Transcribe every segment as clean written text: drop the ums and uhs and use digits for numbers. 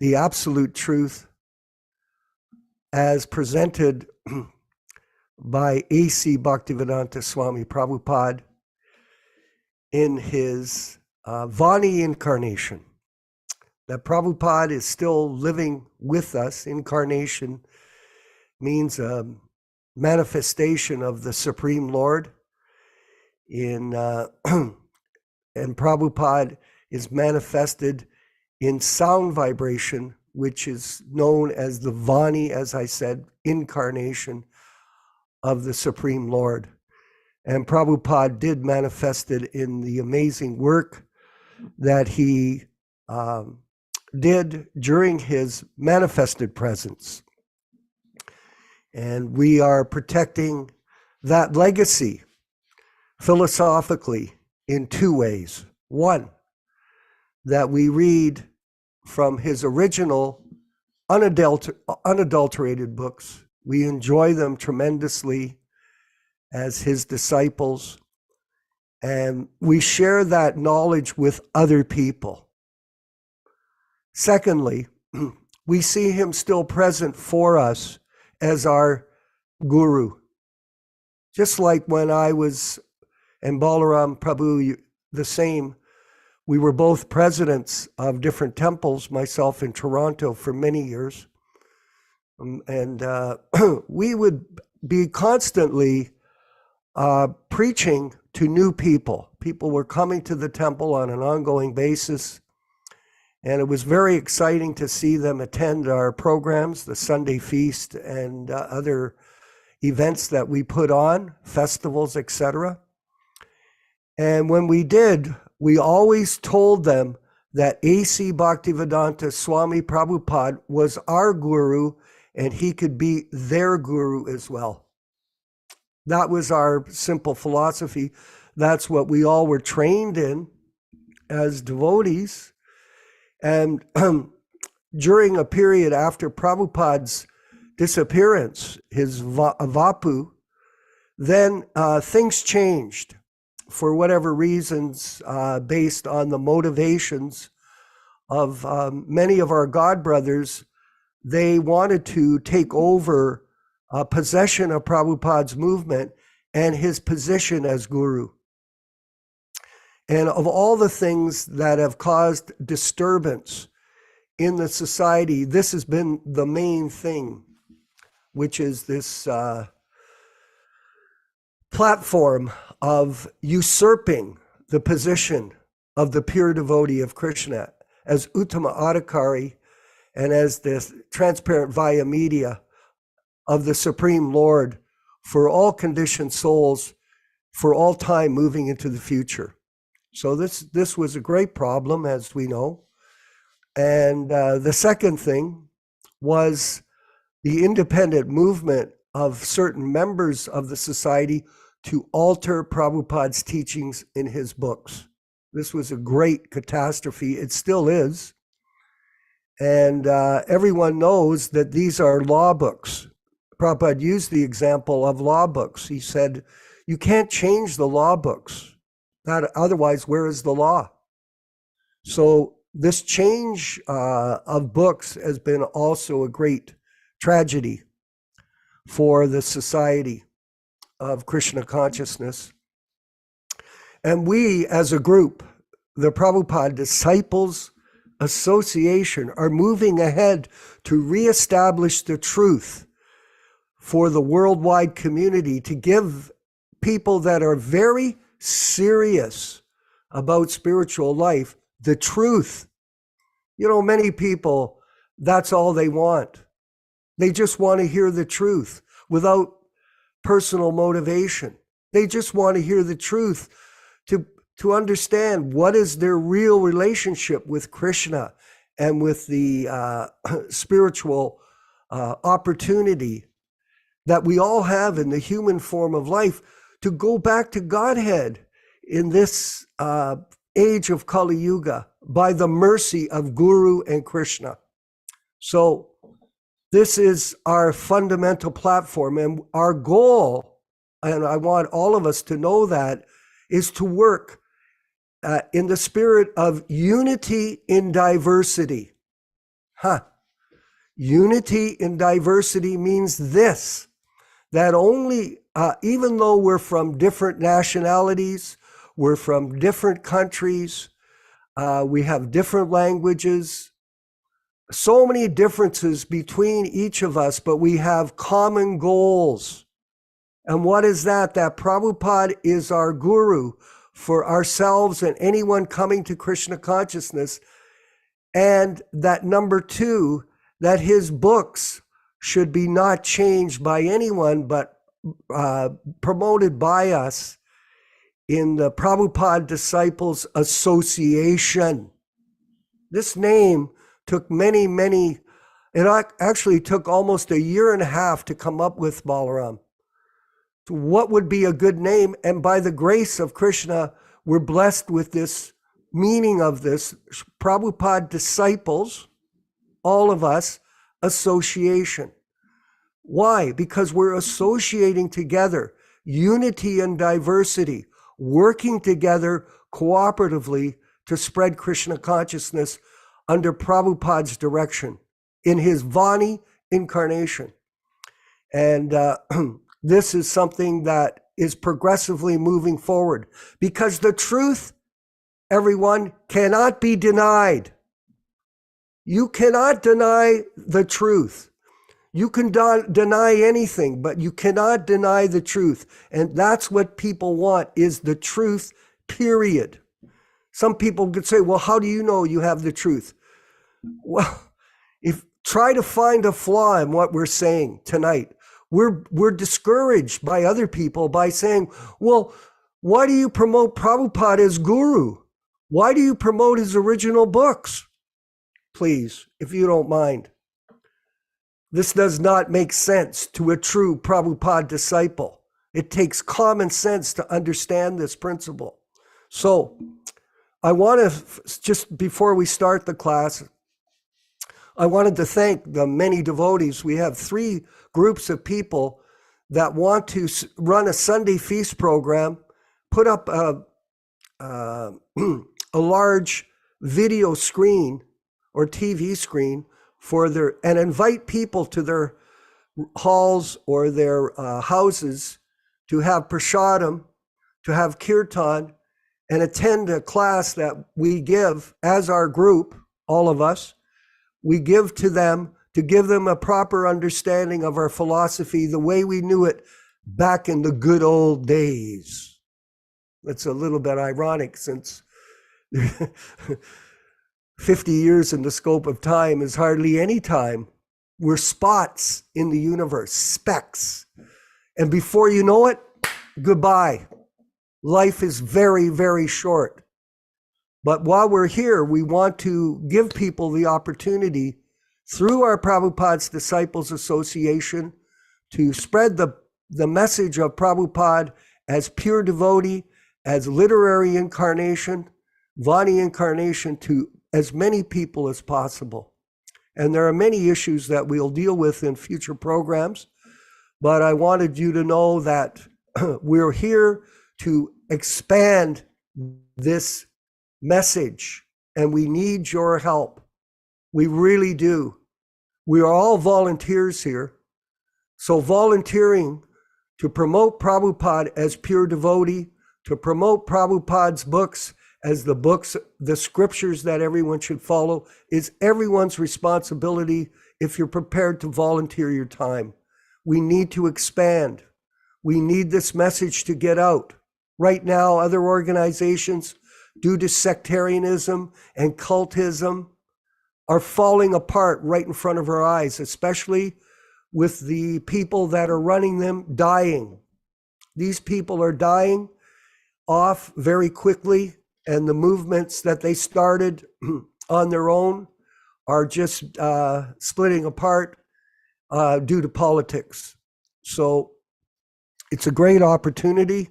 the absolute truth as presented by A.C. Bhaktivedanta Swami Prabhupāda in his Vani incarnation. That Prabhupada is still living with us. Incarnation means a manifestation of the Supreme Lord. And Prabhupada is manifested in sound vibration, which is known as the Vani, as I said, incarnation of the Supreme Lord. And Prabhupada did manifest it in the amazing work that he did during his manifested presence. And we are protecting that legacy philosophically in two ways. One, that we read from his original unadulterated books. We enjoy them tremendously as his disciples, and we share that knowledge with other people. Secondly, we see him still present for us as our guru. Just like when I was, and Balaram Prabhu, the same, we were both presidents of different temples, myself in Toronto for many years. And we would be constantly preaching to new people. People were coming to the temple on an ongoing basis. And it was very exciting to see them attend our programs, the Sunday feast and other events that we put on, festivals, etc. And when we did, we always told them that A.C. Bhaktivedanta Swami Prabhupāda was our guru and he could be their guru as well. That was our simple philosophy. That's what we all were trained in as devotees. And during a period after Prabhupada's disappearance, his vapu, then things changed for whatever reasons, based on the motivations of many of our God brothers. They wanted to take over possession of Prabhupada's movement and his position as guru. And of all the things that have caused disturbance in the society, this has been the main thing, which is this platform of usurping the position of the pure devotee of Krishna as Uttama-adhikari and as the transparent via media of the Supreme Lord for all conditioned souls for all time moving into the future. So this was a great problem, as we know. And the second thing was the independent movement of certain members of the society to alter Prabhupada's teachings in his books. This was a great catastrophe. It still is. And everyone knows that these are law books. Prabhupada used the example of law books. He said, you can't change the law books. Otherwise, where is the law? So this change of books has been also a great tragedy for the society of Krishna consciousness. And we, as a group, the Prabhupada Disciples Association, are moving ahead to reestablish the truth for the worldwide community, to give people that are very serious about spiritual life the truth. You know, many people, that's all they want. They just want to hear the truth without personal motivation. They just want to hear the truth to understand what is their real relationship with Krishna and with the spiritual opportunity that we all have in the human form of life to go back to Godhead in this age of Kali Yuga by the mercy of Guru and Krishna. So this is our fundamental platform, and our goal, and I want all of us to know that, is to work in the spirit of unity in diversity. Unity in diversity means this, that only, even though we're from different nationalities, we're from different countries, we have different languages, so many differences between each of us, but we have common goals. And what is that? That Prabhupada is our guru for ourselves and anyone coming to Krishna consciousness. And that number two, that his books should be not changed by anyone, but promoted by us in the Prabhupada Disciples Association. This name took many, it actually took almost a year and a half to come up with, Balaram. What would be a good name? And by the grace of Krishna, we're blessed with this meaning of this Prabhupada Disciples, all of us, association. Why? Because we're associating together, unity and diversity, working together cooperatively to spread Krishna consciousness under Prabhupada's direction in his Vani incarnation. And this is something that is progressively moving forward because the truth, everyone, cannot be denied. You cannot deny the truth. You can deny anything, but you cannot deny the truth. And that's what people want, is the truth, period. Some people could say, well, how do you know you have the truth? Well, try to find a flaw in what we're saying tonight. We're discouraged by other people by saying, well, why do you promote Prabhupada as guru? Why do you promote his original books? Please, if you don't mind. This does not make sense to a true Prabhupada disciple. It takes common sense to understand this principle. So I want to, just before we start the class, I wanted to thank the many devotees. We have 3 groups of people that want to run a Sunday feast program, put up a large video screen or TV screen for and invite people to their halls or their houses to have prasadam, to have kirtan, and attend a class that we give as our group, all of us. We give to them to give them a proper understanding of our philosophy the way we knew it back in the good old days. It's a little bit ironic since 50 years in the scope of time is hardly any time. We're spots in the universe, specks. And before you know it, goodbye. Life is very, very short. But while we're here, we want to give people the opportunity through our Prabhupada's Disciples Association to spread the message of Prabhupada as pure devotee, as literary incarnation, Vani incarnation to as many people as possible. And there are many issues that we'll deal with in future programs, but I wanted you to know that we're here to expand this message, and we need your help. We really do. We are all volunteers here. So volunteering to promote Prabhupada as pure devotee, to promote Prabhupada's books as the scriptures that everyone should follow, is everyone's responsibility if you're prepared to volunteer your time. We need to expand. We need this message to get out. Right now, other organizations, due to sectarianism and cultism, are falling apart right in front of our eyes, especially with the people that are running them dying. These people are dying off very quickly, and the movements that they started on their own are just splitting apart due to politics. So it's a great opportunity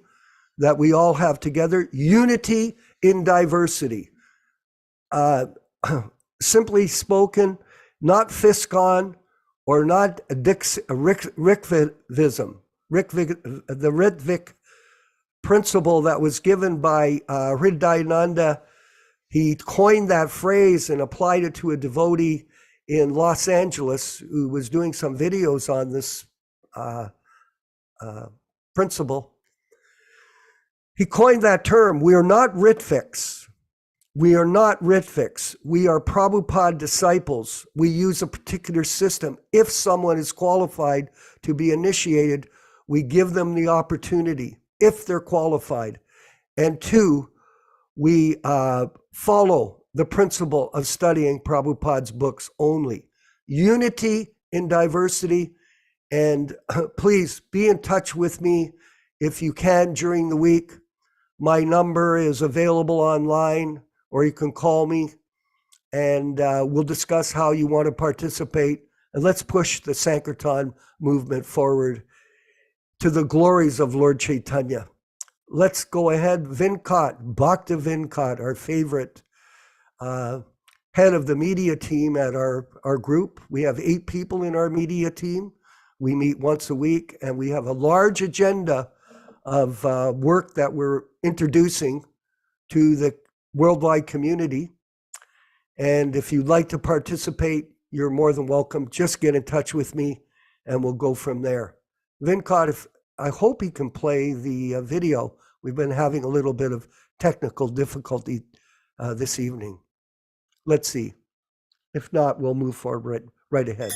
that we all have together. Unity in diversity. Simply spoken, not fisk-on or not Rikvidism. The Ritvik principle that was given by Hridayananda, he coined that phrase and applied it to a devotee in Los Angeles who was doing some videos on this principle. He coined that term. We are not Ritviks. We are not Ritviks. We are Prabhupada disciples. We use a particular system. If someone is qualified to be initiated, we give them the opportunity, if they're qualified. And two, we follow the principle of studying Prabhupada's books only. Unity in diversity. And please be in touch with me if you can during the week. My number is available online, or you can call me, and we'll discuss how you want to participate. And let's push the Sankirtan movement forward to the glories of Lord Chaitanya. Let's go ahead. Vinkat, Bhaktivedanta, our favorite head of the media team at our group. We have 8 people in our media team. We meet once a week, and we have a large agenda of work that we're introducing to the worldwide community. And if you'd like to participate, you're more than welcome. Just get in touch with me, and we'll go from there. Vinkat, I hope he can play the video. We've been having a little bit of technical difficulty this evening. Let's see. If not, we'll move forward right ahead.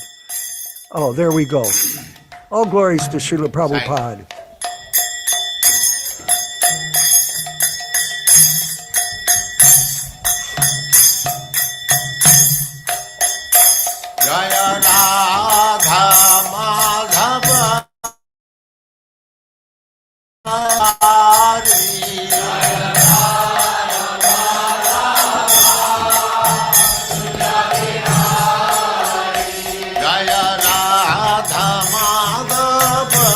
Oh, there we go. All glories to Srila Prabhupada. Jaya Radha Madhava Hari Jaya Radha Madhava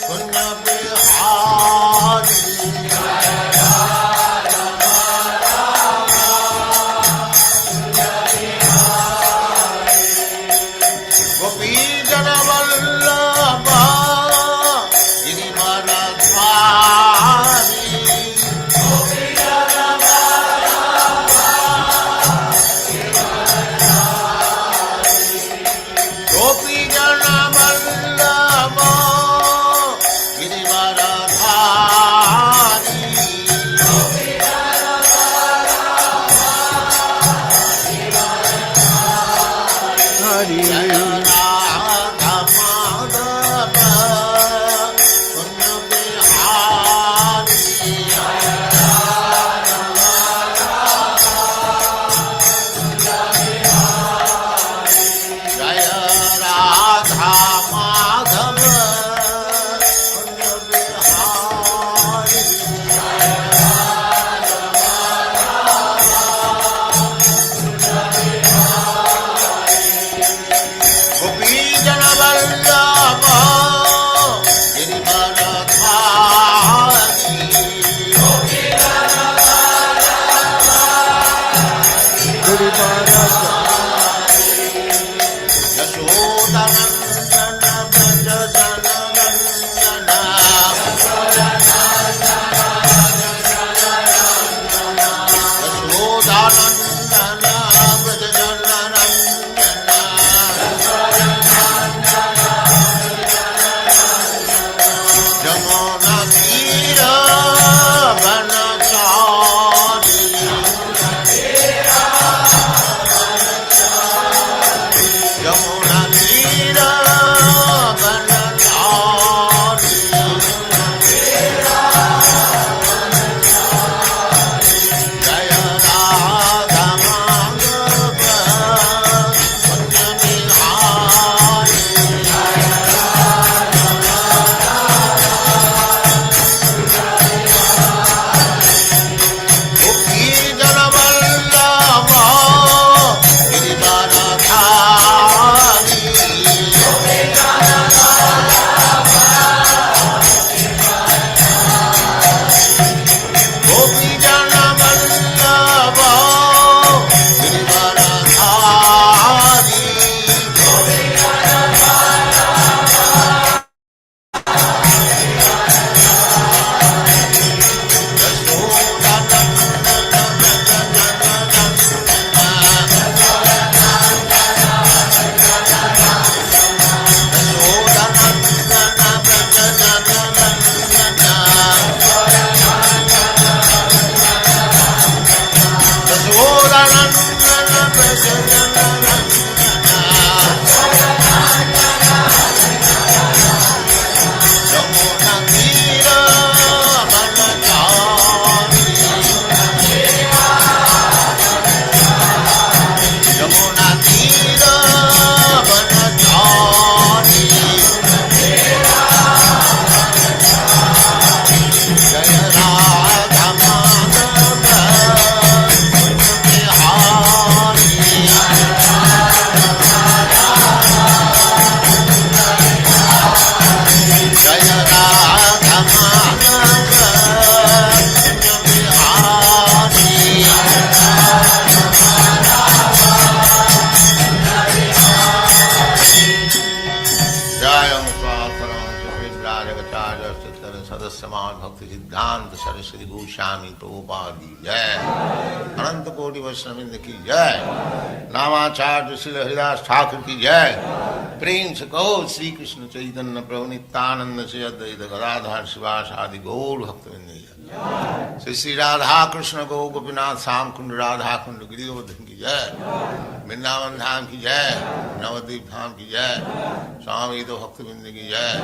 Punya Bihari Gopi Jana Vallabha Girivaradhari Gopi Jana Vallabha Girivaradhari Hari. Jaya Radha Madhava Punya Bihari Jaya Radha Madhava Punya Bihari Samad Bhaktivedanta Saraswati Goswami Prabhupada ki jai, Ananta Koti Vaishnava ki jai, Namacharya Srila Haridas Thakur ki jai, Prem se kaho Sri Krishna Caitanya Prabhu Nityananda Sri Advaita Gadadhar Sivas Adi Gaur Bhaktivedanta ki jai, Sri Radha Krishna Go Gopinath Sam Kund Radha Kund Giri Govardhan ki jai, Vrindavan Dham ki jai, Navadvip Dham ki jai, Swami Bhaktivedanta ki jai,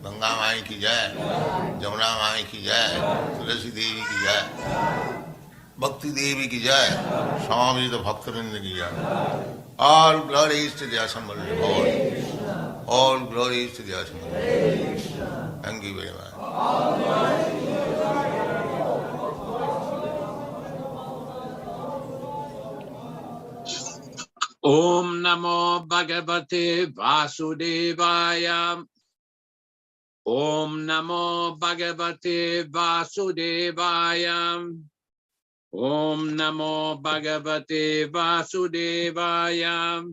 Ganga Mai ki jai, Jamuna Mai ki jai, Tulasi Devi ki jai, Bhakti Devi ki jai, Swami Bhaktivedanta ki jai. All glories to the assembled Lord. All glories to the assembled Lord. Thank you very much. Om Namo Bhagavate Vasudevaya. Om Namo Bhagavate Vasudevaya. Om Namo Bhagavate Vasudevaya.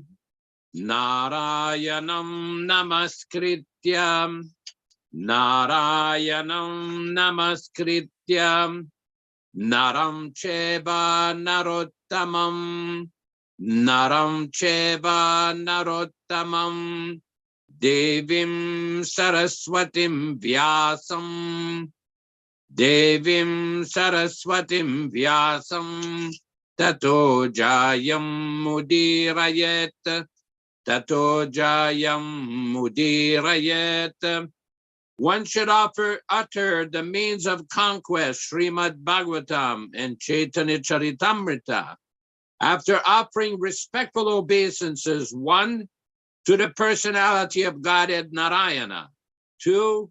Narayanam Namaskrityam. Narayanam Namaskrityam. Naram Cheva Narottamam. Naram Cheva Narottamam. Devim Saraswatim Vyasam. Devim Saraswatim Vyasam. Tato Jayam Mudirayet. Tato Jayam Mudirayet. One should utter the means of conquest, Srimad Bhagavatam and Caitanya-caritāmṛta, after offering respectful obeisances, 1, to the personality of Godhead Narayana, 2,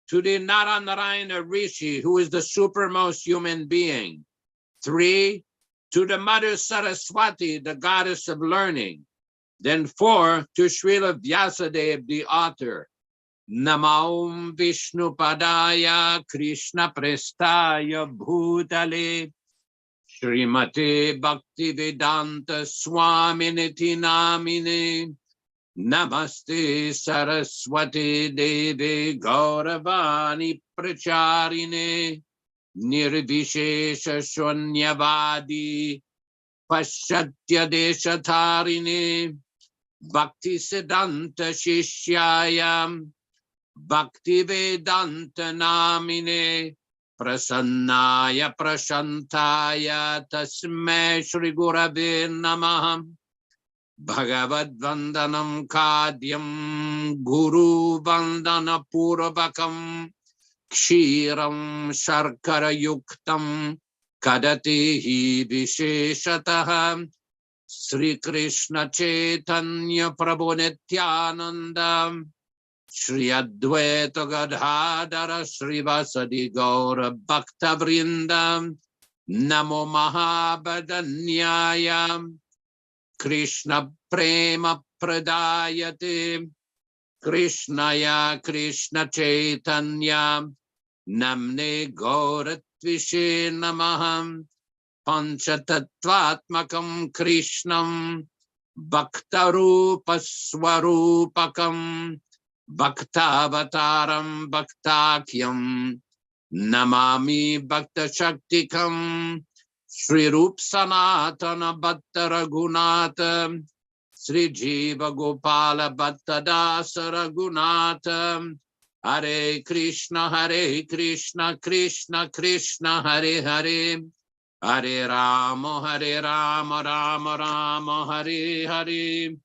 to the Naranarayana Rishi, who is the supermost human being, 3, to the Mother Saraswati, the goddess of learning, then 4, to Srila Vyasadeva, the author. Namo Vishnu Padaya Krishna Prestaya Bhutale Srimate Bhaktivedanta Swami Namine. Namaste Saraswati Devi Gauravani Pracharine Nirvishesha Shunyavadi Paschatya Deshatarine Bhakti Siddhanta Shishyayam Bhaktivedanta Namine Prasannaya Prashantaya Tasmai Shri Gurave Namaha Bhagavad Vandanam Kadyam Guru Vandana Purvakam Kshiram Sharkara Yuktam Kadatihi Visheshataha Sri Krishna Chaitanya Prabhu Nityananda Shri Advaita Gadadhara Srivasadi Gaura Bhakta Vrinda Namo Mahabhadanyaya Krishna Prema Pradayate Krishnaya Krishna Chaitanya Namne Gauratvishe Namaham Panchatattvatmakam Krishnam Bhaktarupa Swarupakam Bhaktavataram Bhaktakyam Namami Bhakta Shaktikam Sri Rup Sanatana Bhatta Raghunatha Sri Jiva Gopala Bhatta Dasa Raghunatha Hare Krishna Krishna Krishna Hare Hare Hare Rama Rama Rama Hare Hare.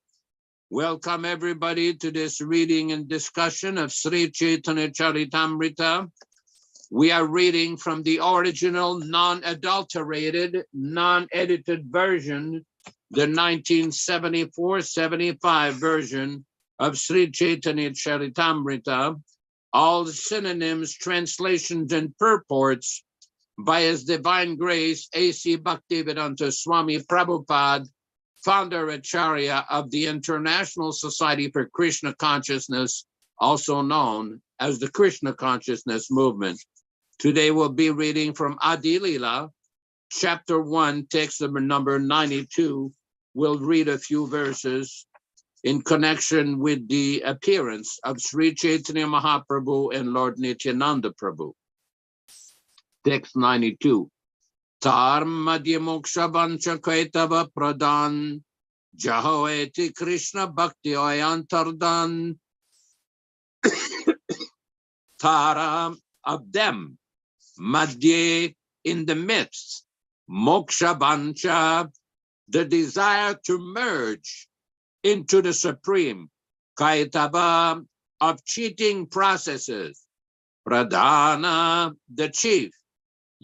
Welcome everybody to this reading and discussion of Sri Caitanya-caritāmṛta. We are reading from the original, non-adulterated, non-edited version, the 1974-75 version of Sri Caitanya-caritāmṛta. All the synonyms, translations, and purports by His Divine Grace A.C. Bhaktivedanta Swami Prabhupāda, Founder-Ācārya of the International Society for Krishna Consciousness, also known as the Krishna Consciousness Movement. Today we'll be reading from Adi Lila, chapter 1, text number 92. We'll read a few verses in connection with the appearance of Sri Chaitanya Mahaprabhu and Lord Nityananda Prabhu. Text 92. Tar madhya moksha vancha kaitava pradhan Jahoeti Krishna Bhakti Oyantardan Tara of them, Madhye in the midst, Moksha Vancha, the desire to merge into the Supreme, Kaitava of cheating processes, Pradhana, the chief,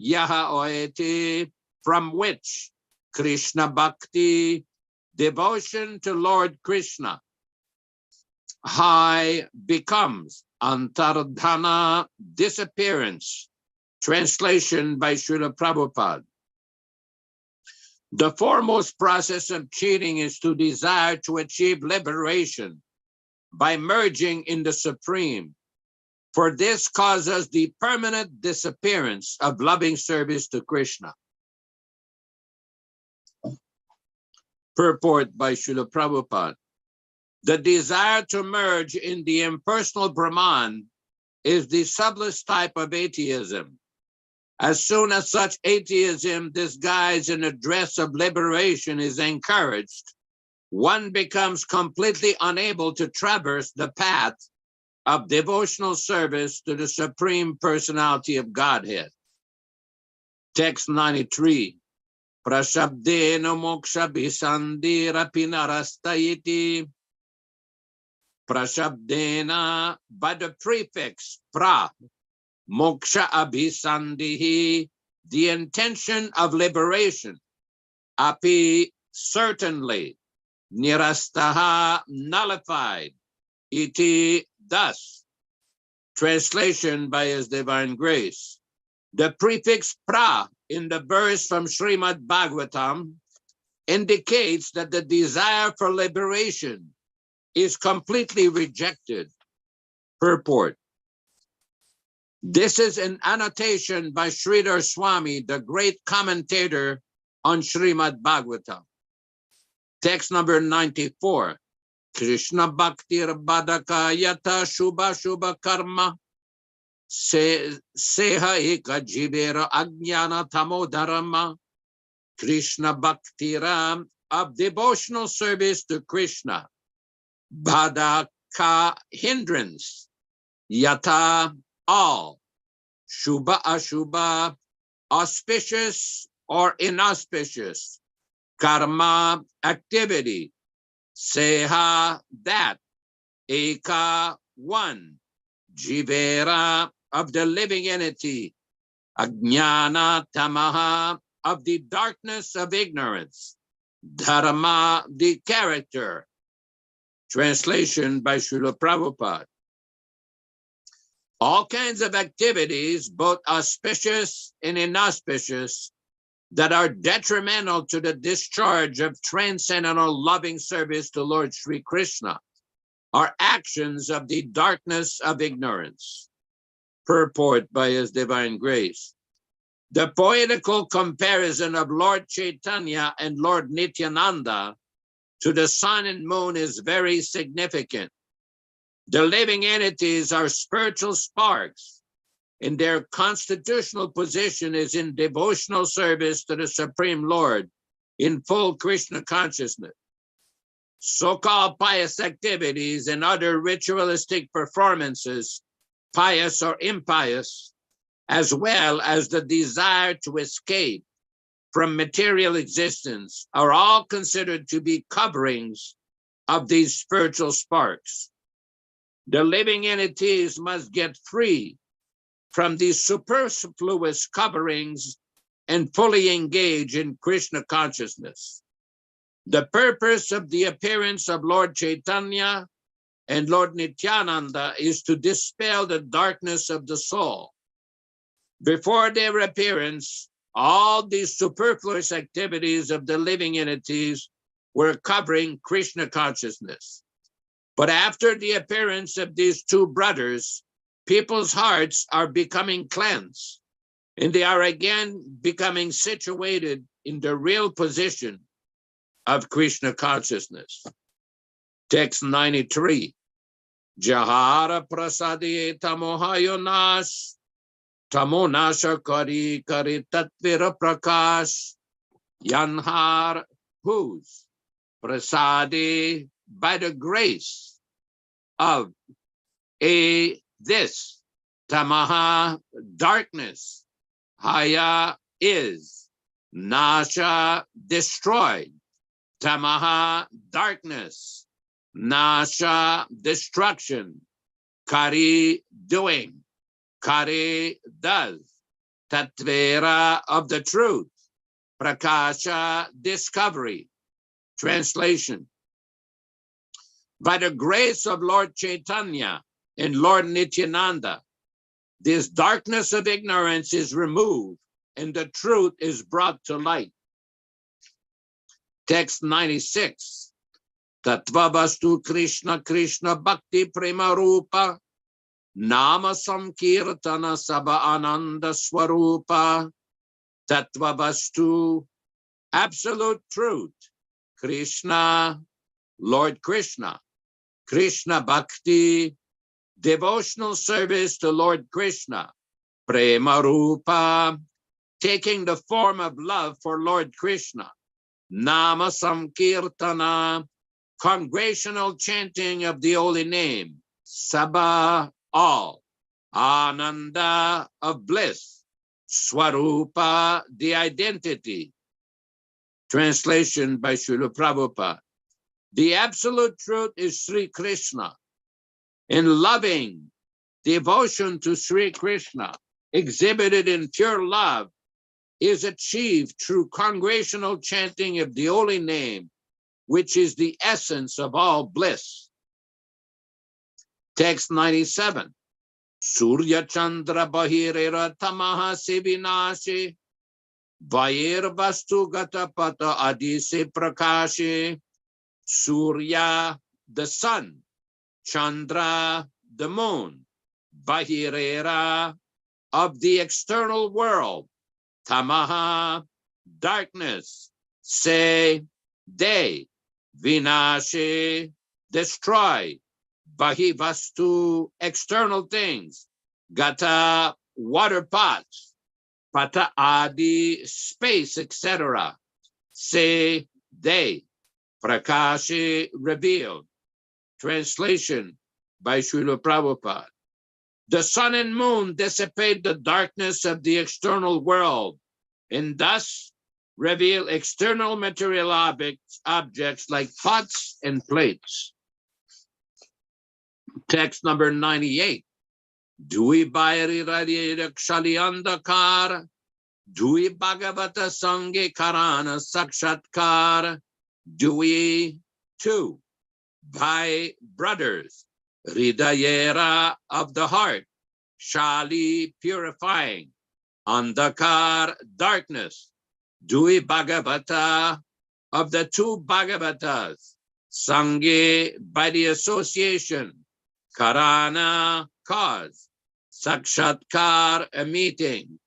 Yaha Oeti, from which Krishna Bhakti, devotion to Lord Krishna, high becomes Antardhana, disappearance. Translation by Srila Prabhupada. The foremost process of cheating is to desire to achieve liberation by merging in the Supreme. For this causes the permanent disappearance of loving service to Krishna. Purport by Srila Prabhupada. The desire to merge in the impersonal Brahman is the subtlest type of atheism. As soon as such atheism disguised in a dress of liberation is encouraged, one becomes completely unable to traverse the path of devotional service to the Supreme Personality of Godhead. Text 93. Prashabdena moksha bhisandira pinarastayiti. Prashabdena, by the prefix pra, moksha abhisandihi, the intention of liberation. Api, certainly. Nirastaha, nullified. Iti, thus. Translation by His Divine Grace. The prefix pra in the verse from Srimad Bhagavatam indicates that the desire for liberation is completely rejected. Purport. This is an annotation by Sridhar Swami, the great commentator on Srimad Bhagavatam. Text number 94. Krishna Bhaktir Badaka Yata Shubha Shubha Karma Seha Eka Jivera Ajnana Tamodharama. Krishna Bhaktiram, of devotional service to Krishna. Badaka, hindrance. Yata, all. Shubha Ashubha, auspicious or inauspicious. Karma, activity. Seha, that. Eka, one. Jivera, of the living entity. Ajnana Tamaha, of the darkness of ignorance. Dharma, the character. Translation by Srila Prabhupada. All kinds of activities, both auspicious and inauspicious, that are detrimental to the discharge of transcendental loving service to Lord Sri Krishna, are actions of the darkness of ignorance. Purport by His Divine Grace. The poetical comparison of Lord Chaitanya and Lord Nityananda to the sun and moon is very significant. The living entities are spiritual sparks, and their constitutional position is in devotional service to the Supreme Lord in full Krishna consciousness. So-called pious activities and other ritualistic performances, pious or impious, as well as the desire to escape from material existence, are all considered to be coverings of these spiritual sparks. The living entities must get free from these superfluous coverings and fully engage in Krishna consciousness. The purpose of the appearance of Lord Chaitanya and Lord Nityananda is to dispel the darkness of the soul. Before their appearance, all these superfluous activities of the living entities were covering Krishna consciousness. But after the appearance of these two brothers, people's hearts are becoming cleansed, and they are again becoming situated in the real position of Krishna consciousness. Text 93. Jahara prasadiyeta mohayonas Tamonasha kari kari tatvira prakash yanhar whose prasadi by the grace of this tamaha darkness, haya is, nasha destroyed, tamaha darkness, nasha destruction, kari doing, kari does, tatvera of the truth, prakasha discovery. Translation: by the grace of Lord Chaitanya and Lord Nityananda, this darkness of ignorance is removed and the truth is brought to light. Text 96. Tattvavastu Krishna Krishna Bhakti Prema Rupa Nama Samkirtana Sabha Ananda Swarupa. Tattvavastu, absolute truth, Krishna, Lord Krishna, Krishna Bhakti, devotional service to Lord Krishna, Prema Rupa, taking the form of love for Lord Krishna, Nama Samkirtana, congregational chanting of the holy name, Sabha, all, Ananda, of bliss, Swarupa, the identity. Translation by Srila Prabhupada. The absolute truth is Sri Krishna. In loving devotion to Sri Krishna, exhibited in pure love, is achieved through congregational chanting of the holy name, which is the essence of all bliss. Text 97. Surya Chandra Bahirera Tamaha Sivinashi Vair Vastu Gata Pata Adise Prakashi. Surya, the sun, Chandra, the moon, Bahirera, of the external world, Tamaha, darkness, Se, day, Vinashi, destroy, Bahivastu, external things, Gata, water pots, Pata Adi, space, etc. Se, day, Prakashi, revealed. Translation by Srila Prabhupada. The sun and moon dissipate the darkness of the external world and thus reveal external material objects like pots and plates. Text number 98. Dui Bhairi Radhira Kshalyandakar, Dui Bhagavata Sange Karana Sakshatkar, Dui, two, by brothers, Hridayera of the heart, Shali purifying, Andakar darkness, Dui Bhagavata of the two Bhagavatas, Sange by the association, Karana cause, Sakshatkar a meeting.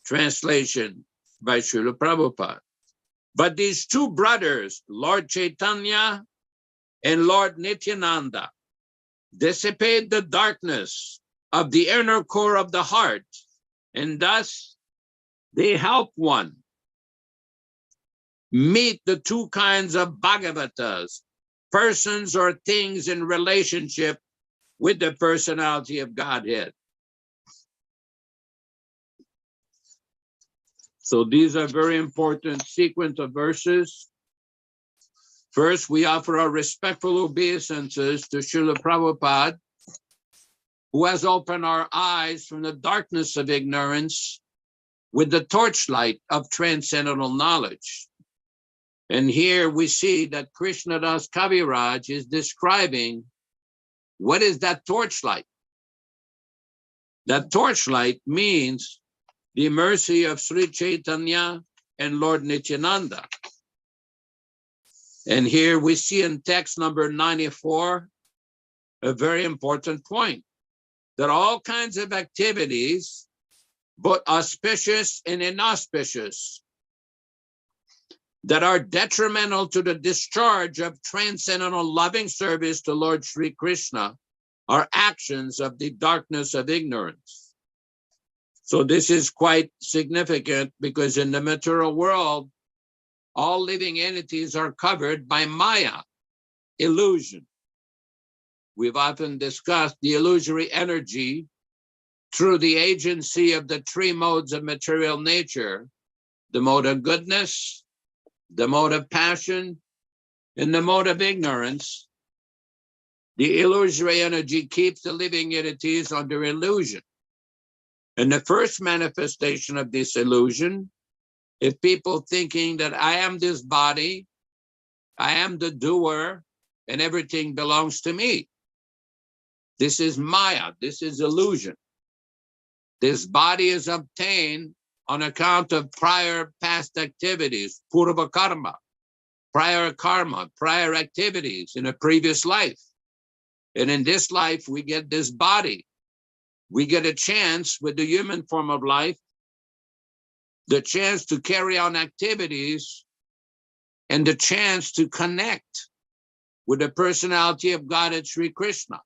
Translation by Srila Prabhupada. But these two brothers, Lord Chaitanya and Lord Nityananda, dissipate the darkness of the inner core of the heart, and thus they help one meet the two kinds of Bhagavatas, persons or things in relationship with the personality of Godhead. So these are very important sequence of verses. First, we offer our respectful obeisances to Srila Prabhupada, who has opened our eyes from the darkness of ignorance with the torchlight of transcendental knowledge. And here we see that Krishnadas Kaviraj is describing what is that torchlight. That torchlight means the mercy of Sri Chaitanya and Lord Nityananda. And here we see in text number 94 a very important point, that all kinds of activities, both auspicious and inauspicious, that are detrimental to the discharge of transcendental loving service to Lord Sri Krishna, are actions of the darkness of ignorance. So this is quite significant because in the material world, all living entities are covered by Maya, illusion. We've often discussed the illusory energy through the agency of the three modes of material nature, the mode of goodness, the mode of passion, and the mode of ignorance. The illusory energy keeps the living entities under illusion. And the first manifestation of this illusion is people thinking that I am this body, I am the doer, and everything belongs to me. This is Maya, this is illusion. This body is obtained on account of prior past activities, purva karma, prior karma, prior activities in a previous life. And in this life, we get this body. We get a chance with the human form of life, the chance to carry on activities and the chance to connect with the personality of God at Sri Krishna,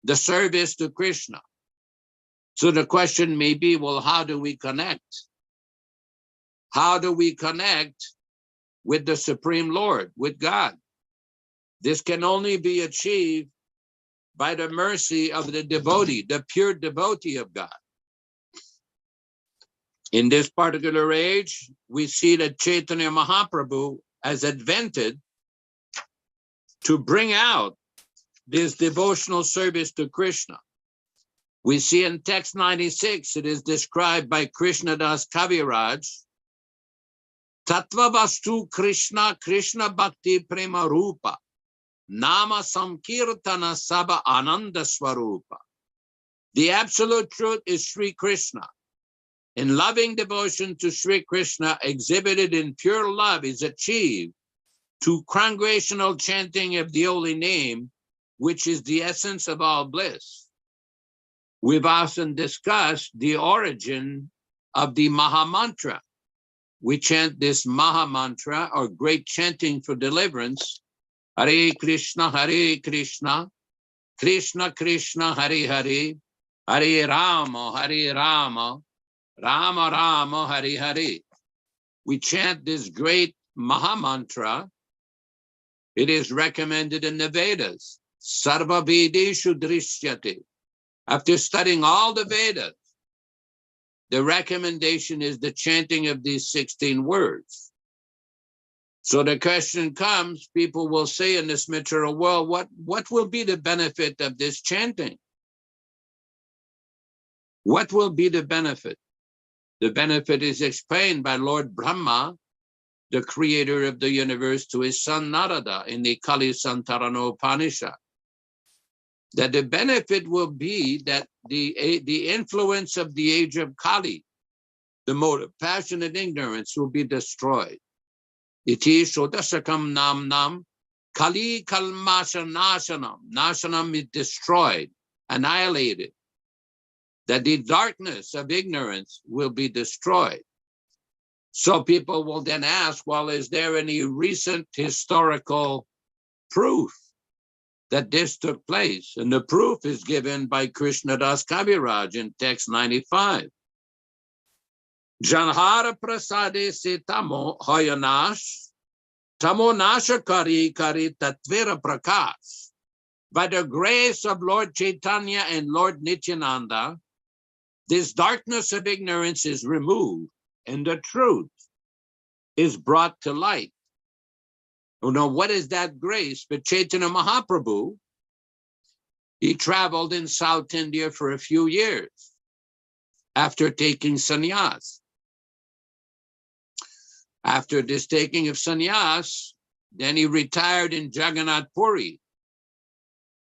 the service to Krishna. So the question may be, well, how do we connect? How do we connect with the Supreme Lord, with God? This can only be achieved by the mercy of the devotee, the pure devotee of God. In this particular age, we see that Chaitanya Mahaprabhu has invented to bring out this devotional service to Krishna. We see in text 96, it is described by Krishna Das Kaviraj, Tattva Vastu Krishna, Krishna Bhakti Prema Rupa, Nama Samkirtana Sabha Ananda Swarupa. The absolute truth is Sri Krishna. In loving devotion to Sri Krishna exhibited in pure love is achieved through congregational chanting of the holy name, which is the essence of all bliss. We've often discussed the origin of the Maha Mantra. We chant this Maha Mantra, or great chanting for deliverance, Hare Krishna, Krishna Krishna, Hare Hare, Hare Rama, Rama Rama, Hare Hare. We chant this great Maha Mantra. It is recommended in the Vedas. Sarva Vedeshu Drishyate. After studying all the Vedas, the recommendation is the chanting of these 16 words. So the question comes, people will say in this material world, what will be the benefit of this chanting? What will be the benefit? The benefit is explained by Lord Brahma, the creator of the universe, to his son Narada in the Kali Santarana Upanishad. That the benefit will be that the influence of the age of Kali, the mode of passion and ignorance, will be destroyed. Iti shodasakam nam nam, Kali kalmasha nasanam. Nasanam is destroyed, annihilated. That the darkness of ignorance will be destroyed. So people will then ask, well, is there any recent historical proof that this took place? And the proof is given by Krishna Das Kaviraj in text 95. Janhara prasade se tamo hoyanash, tamo nasha kari tatvira prakash. By the grace of Lord Chaitanya and Lord Nityananda, this darkness of ignorance is removed and the truth is brought to light. You know, what is that grace? But Chaitanya Mahaprabhu, he traveled in South India for a few years after taking sannyas. After this taking of sannyas, then he retired in Jagannath Puri.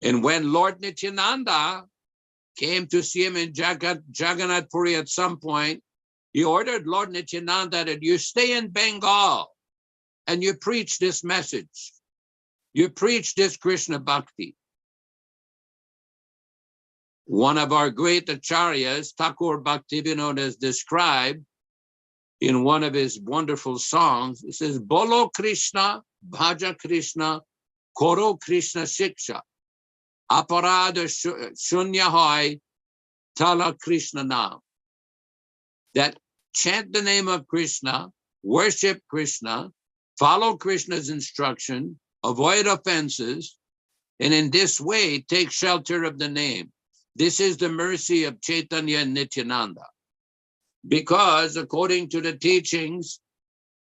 And when Lord Nityananda came to see him in Jagannath Puri at some point, he ordered Lord Nityananda that you stay in Bengal and you preach this message. You preach this Krishna Bhakti. One of our great acharyas, Thakur Bhaktivinoda, has described in one of his wonderful songs, he says, Bolo Krishna, Bhaja Krishna, Koro Krishna Shiksha, Aparada Shunya Hoy, Tala Krishna Nam. that chant the name of Krishna, worship Krishna, follow Krishna's instruction, avoid offenses, and in this way take shelter of the name. This is the mercy of Chaitanya and Nityananda. Because according to the teachings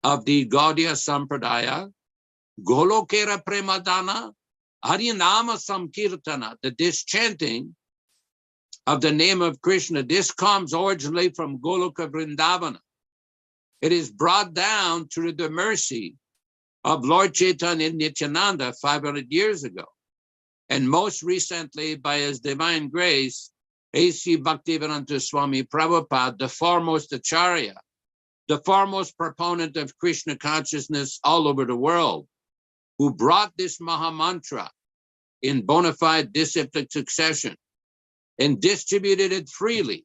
of the Gaudiya Sampradaya, Golokera Premadana, Harinama Samkirtana, that this chanting of the name of Krishna, this comes originally from Goloka Vrindavana. It is brought down through the mercy of Lord Chaitanya and Nityananda 500 years ago. And most recently by His Divine Grace A.C. Bhaktivedanta Swami Prabhupāda, the foremost Acharya, the foremost proponent of Krishna consciousness all over the world, who brought this Maha Mantra in bona fide disciplic succession and distributed it freely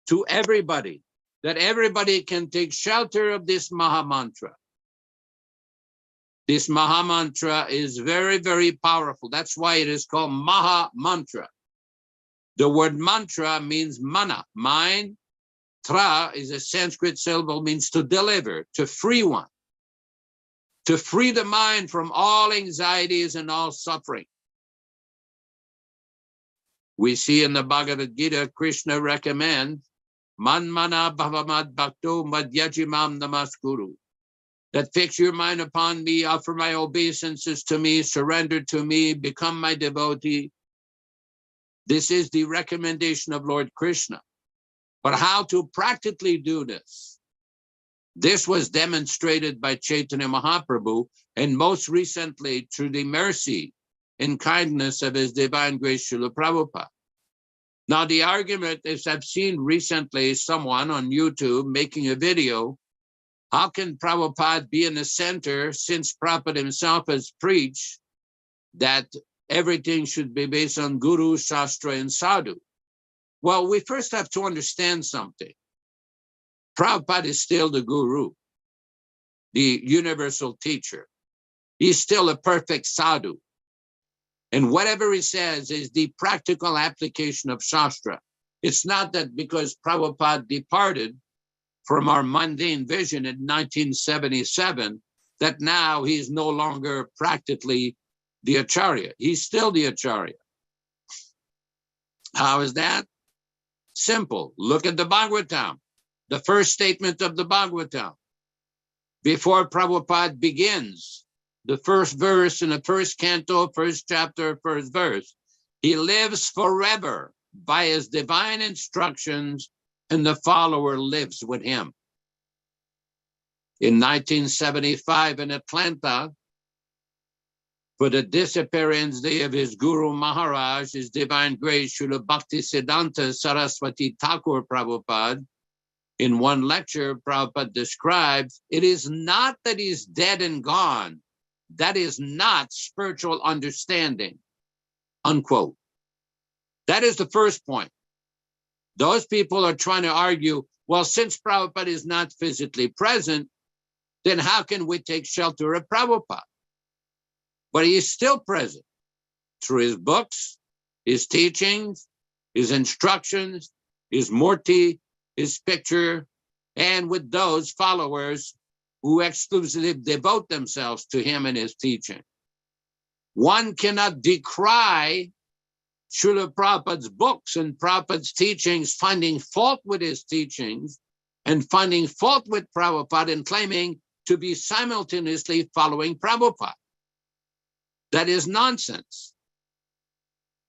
to everybody, that everybody can take shelter of this Maha Mantra. This Maha Mantra is very, very powerful. That's why it is called Maha Mantra. The word mantra means mana, mind. Tra is a Sanskrit syllable, means to deliver, to free one, to free the mind from all anxieties and all suffering. We see in the Bhagavad Gita, Krishna recommends, Man mana bhavamad bhakto madhyajimam namaskuru, that fix your mind upon me, offer my obeisances to me, surrender to me, become my devotee. This is the recommendation of Lord Krishna. But how to practically do this? This was demonstrated by Chaitanya Mahaprabhu, and most recently through the mercy and kindness of His Divine Grace Srila Prabhupada. Now the argument is, I've seen recently someone on YouTube making a video, how can Prabhupada be in the center since Prabhupada himself has preached that everything should be based on Guru, Shastra, and Sadhu? Well, we first have to understand something. Prabhupada is still the Guru, the universal teacher. He's still a perfect sadhu. And whatever he says is the practical application of Shastra. It's not that because Prabhupada departed from our mundane vision in 1977, that now he's no longer practically the Acharya. He's still the Acharya. How is that? Simple. Look at the Bhagavatam, the first statement of the Bhagavatam. Before Prabhupada begins, the first verse in the first canto, first chapter, first verse, he lives forever by his divine instructions, and the follower lives with him. In 1975 in Atlanta, for the disappearance day of his Guru Maharaj, His Divine Grace Srila Bhaktisiddhanta Saraswati Thakur Prabhupada, in one lecture, Prabhupada describes, it is not that he's dead and gone. That is not spiritual understanding, unquote. That is the first point. Those people are trying to argue, well, since Prabhupada is not physically present, then how can we take shelter of Prabhupada? But he is still present through his books, his teachings, his instructions, his murti, his picture, and with those followers who exclusively devote themselves to him and his teaching. One cannot decry Srila Prabhupada's books and Prabhupada's teachings, finding fault with his teachings and finding fault with Prabhupada and claiming to be simultaneously following Prabhupada. That is nonsense.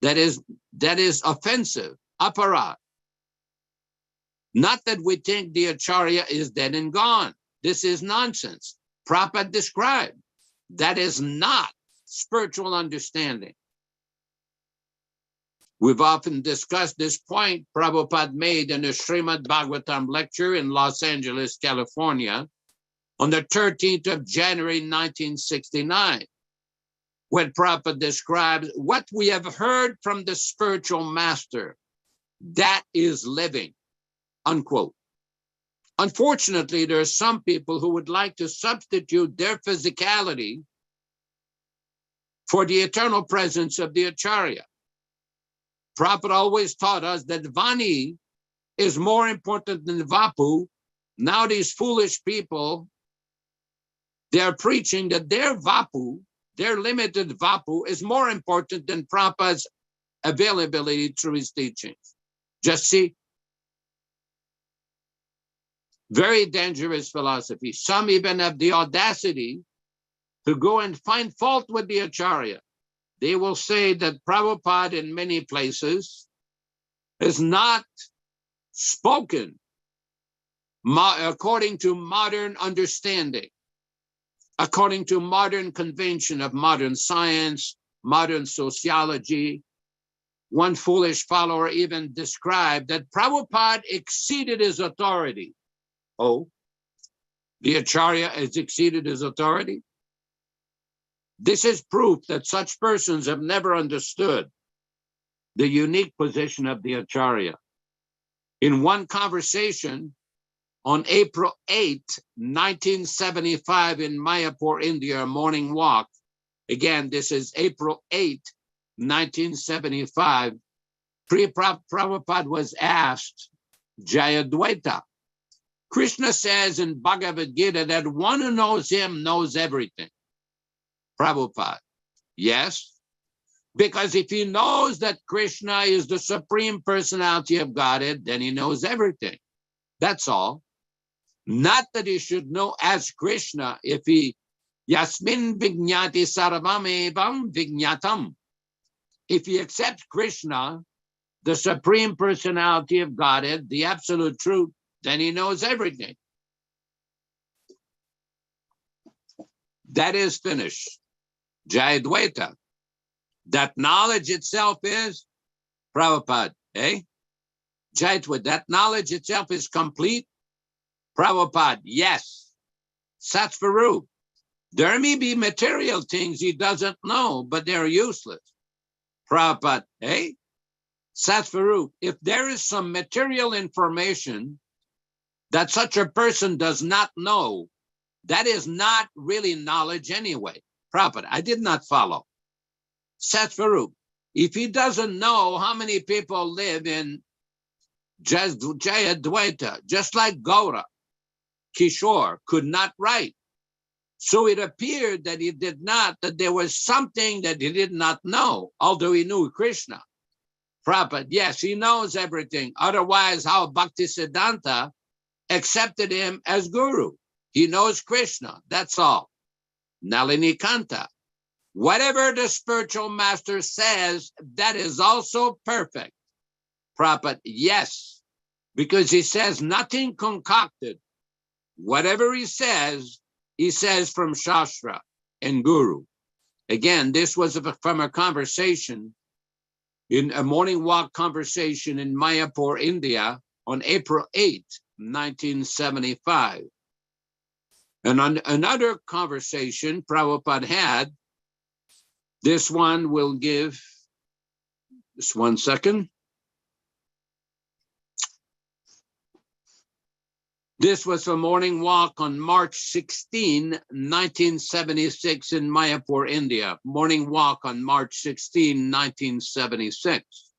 That is offensive, aparat. Not that we think the Acharya is dead and gone. This is nonsense. Prabhupada described. That is not spiritual understanding. We've often discussed this point Prabhupada made in a Srimad Bhagavatam lecture in Los Angeles, California, on the 13th of January, 1969, when Prabhupada describes what we have heard from the spiritual master, that is living, unquote. Unfortunately, there are some people who would like to substitute their physicality for the eternal presence of the Acharya. Prabhupada always taught us that Vani is more important than Vapu. Now these foolish people, they are preaching that their Vapu, their limited Vapu, is more important than Prabhupada's availability through his teachings. Just see, very dangerous philosophy. Some even have the audacity to go and find fault with the Acharya. They will say that Prabhupada in many places is not spoken according to modern understanding, according to modern convention of modern science, modern sociology. One foolish follower even described that Prabhupada exceeded his authority. Oh, the Acharya has exceeded his authority? This is proof that such persons have never understood the unique position of the Acharya. In one conversation on April 8, 1975 in Mayapur, India, a morning walk. Again, this is April 8, 1975. Prabhupada was asked, Jayadvaita, Krishna says in Bhagavad Gita that one who knows him knows everything. Prabhupada, yes, because if he knows that Krishna is the Supreme Personality of Godhead, then he knows everything. That's all. Not that he should know as Krishna if he yasmin vijñāti sarvam evam vijñātam. If he accepts Krishna, the Supreme Personality of Godhead, the absolute truth, then he knows everything. That is finished. Jayadvaita. That knowledge itself is Prabhupada, eh? Jayadvaita, that knowledge itself is complete. Prabhupada, yes. Satsvarup. There may be material things he doesn't know, but they're useless. Prabhupada, eh? Satsvarup. If there is some material information that such a person does not know, that is not really knowledge anyway. Prabhupada, I did not follow. Satsvarup. If he doesn't know how many people live in Jayadvaita, just like Gaura, Kishore could not write. So it appeared that he did not, that there was something that he did not know, although he knew Krishna. Prabhupada, yes, he knows everything. Otherwise, how Bhaktisiddhanta accepted him as guru? He knows Krishna, that's all. Nalinikanta. Whatever the spiritual master says, that is also perfect. Prabhupada, yes, because he says nothing concocted. Whatever he says from Shastra and Guru. Again, this was from a conversation, in a morning walk conversation in Mayapur, India, on April 8, 1975. And on another conversation Prabhupada had, this one will give, just 1 second. This was a morning walk on March 16, 1976 in Mayapur, India. Morning walk on March 16, 1976.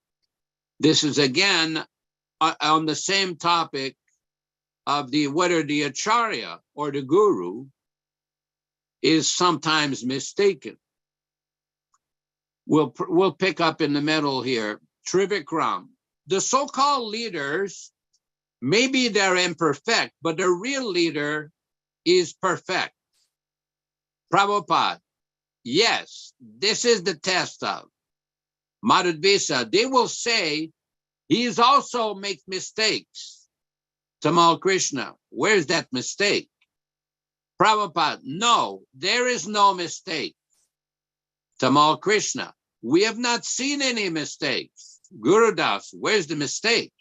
This is again on the same topic of whether the Acharya or the Guru is sometimes mistaken. We'll pick up in the middle here. Trivikram. The so-called leaders, maybe they're imperfect, but the real leader is perfect. Prabhupada, yes, this is the test of Madhudvisa. They will say he's also make mistakes. Tamal Krishna, where's that mistake? Prabhupada, no, there is no mistake. Tamal Krishna, we have not seen any mistakes. Gurudas, where's the mistake?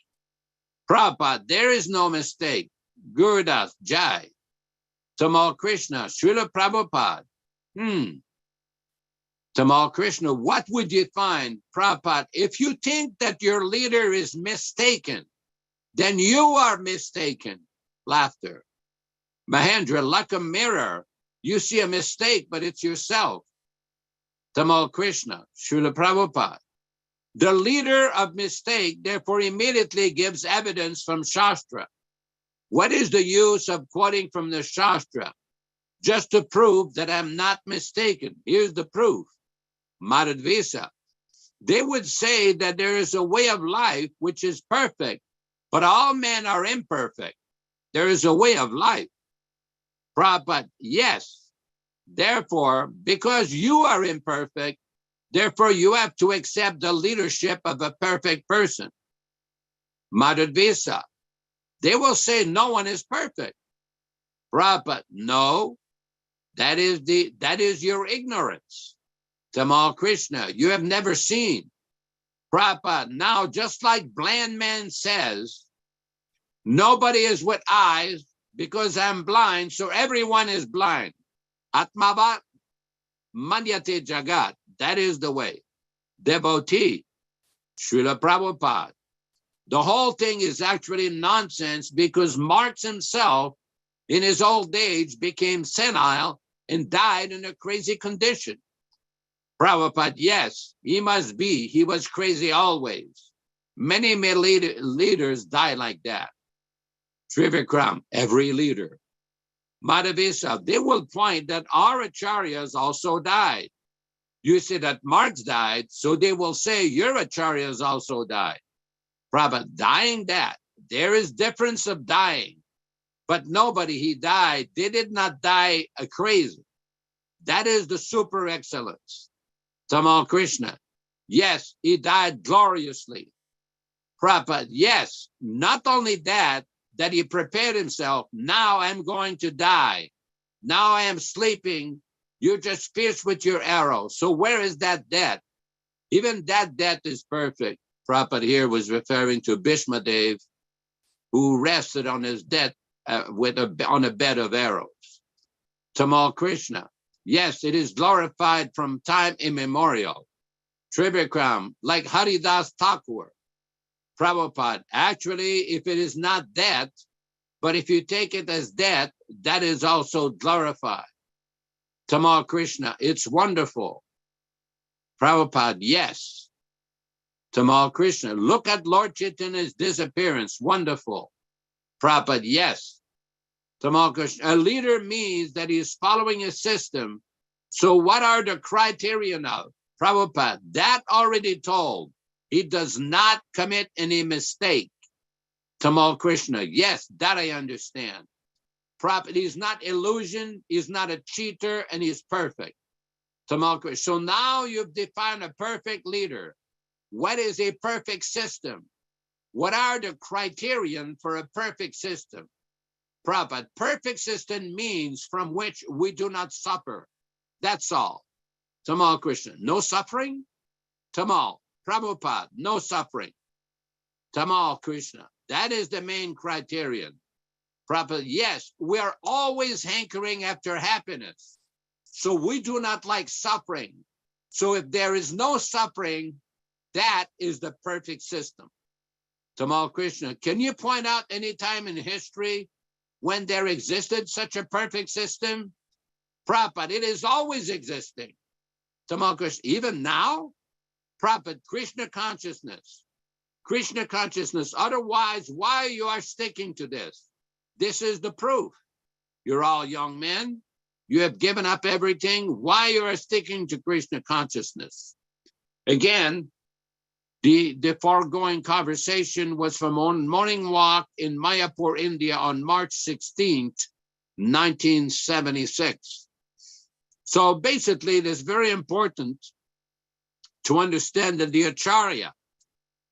Prabhupada, there is no mistake. Gurudas, Jai. Tamal Krishna, Srila Prabhupada. Tamal Krishna, what would you find? Prabhupada, if you think that your leader is mistaken, then you are mistaken. Laughter. Mahendra, like a mirror, you see a mistake, but it's yourself. Tamal Krishna, Srila Prabhupada. The leader of mistake, therefore, immediately gives evidence from Shastra. What is the use of quoting from the Shastra? Just to prove that I'm not mistaken. Here's the proof. Madhvisa. They would say that there is a way of life which is perfect, but all men are imperfect. There is a way of life. Prabhupada, yes. Therefore, because you are imperfect, therefore you have to accept the leadership of a perfect person. Madhvisa. They will say no one is perfect. Prabhupada, no, that is your ignorance. Tamal Krishna, you have never seen. Prabhupada, now just like blind man says, nobody is with eyes because I'm blind, so everyone is blind. Atmavat Manyate Jagat, that is the way. Devotee, Srila Prabhupada. The whole thing is actually nonsense because Marx himself, in his old age, became senile and died in a crazy condition. Prabhupada, yes, he must be. He was crazy always. Many leaders die like that. Trivikram, every leader. Madhavisa, they will point that our acharyas also died. You say that Marx died, so they will say your acharyas also died. Prabhupada, dying that, there is difference of dying, but nobody, he died. They did not die crazy. That is the super excellence. Tamal Krishna, yes, he died gloriously. Prabhupada, yes, not only that he prepared himself, now I'm going to die. Now I am sleeping. You just pierced with your arrow. So where is that death? Even that death is perfect. Prabhupada here was referring to Bhishma Dev, who rested on his death on a bed of arrows. Tamal Krishna, yes, it is glorified from time immemorial. Trivikram, like Haridas Thakur. Prabhupada, actually, if it is not death, but if you take it as death, that is also glorified. Tamal Krishna, it's wonderful. Prabhupada, yes. Tamal Krishna, look at Lord Chaitanya's disappearance, wonderful. Prabhupada, yes. Tamal Krishna, a leader means that he is following a system. So what are the criteria now? Prabhupada, that already told. He does not commit any mistake. Tamal Krishna, yes, that I understand. Prabhupada, he's not illusion, he's not a cheater, and he's perfect. Tamal Krishna, so now you've defined a perfect leader. What is a perfect system? What are the criterion for a perfect system? Prabhupada, perfect system means from which we do not suffer. That's all. Tamal Krishna, no suffering? Tamal, Prabhupada, no suffering. Tamal Krishna, that is the main criterion. Prabhupada, yes, we are always hankering after happiness. So we do not like suffering. So if there is no suffering, that is the perfect system. Tamal Krishna, can you point out any time in history when there existed such a perfect system? Prabhupada, it is always existing. Tamal Krishna, even now? Prabhupada, Krishna consciousness. Krishna consciousness. Otherwise, why you are sticking to this? This is the proof. You're all young men. You have given up everything. Why you are sticking to Krishna consciousness? Again, the foregoing conversation was from a morning walk in Mayapur, India on March 16th, 1976. So basically, it is very important to understand that the Acharya,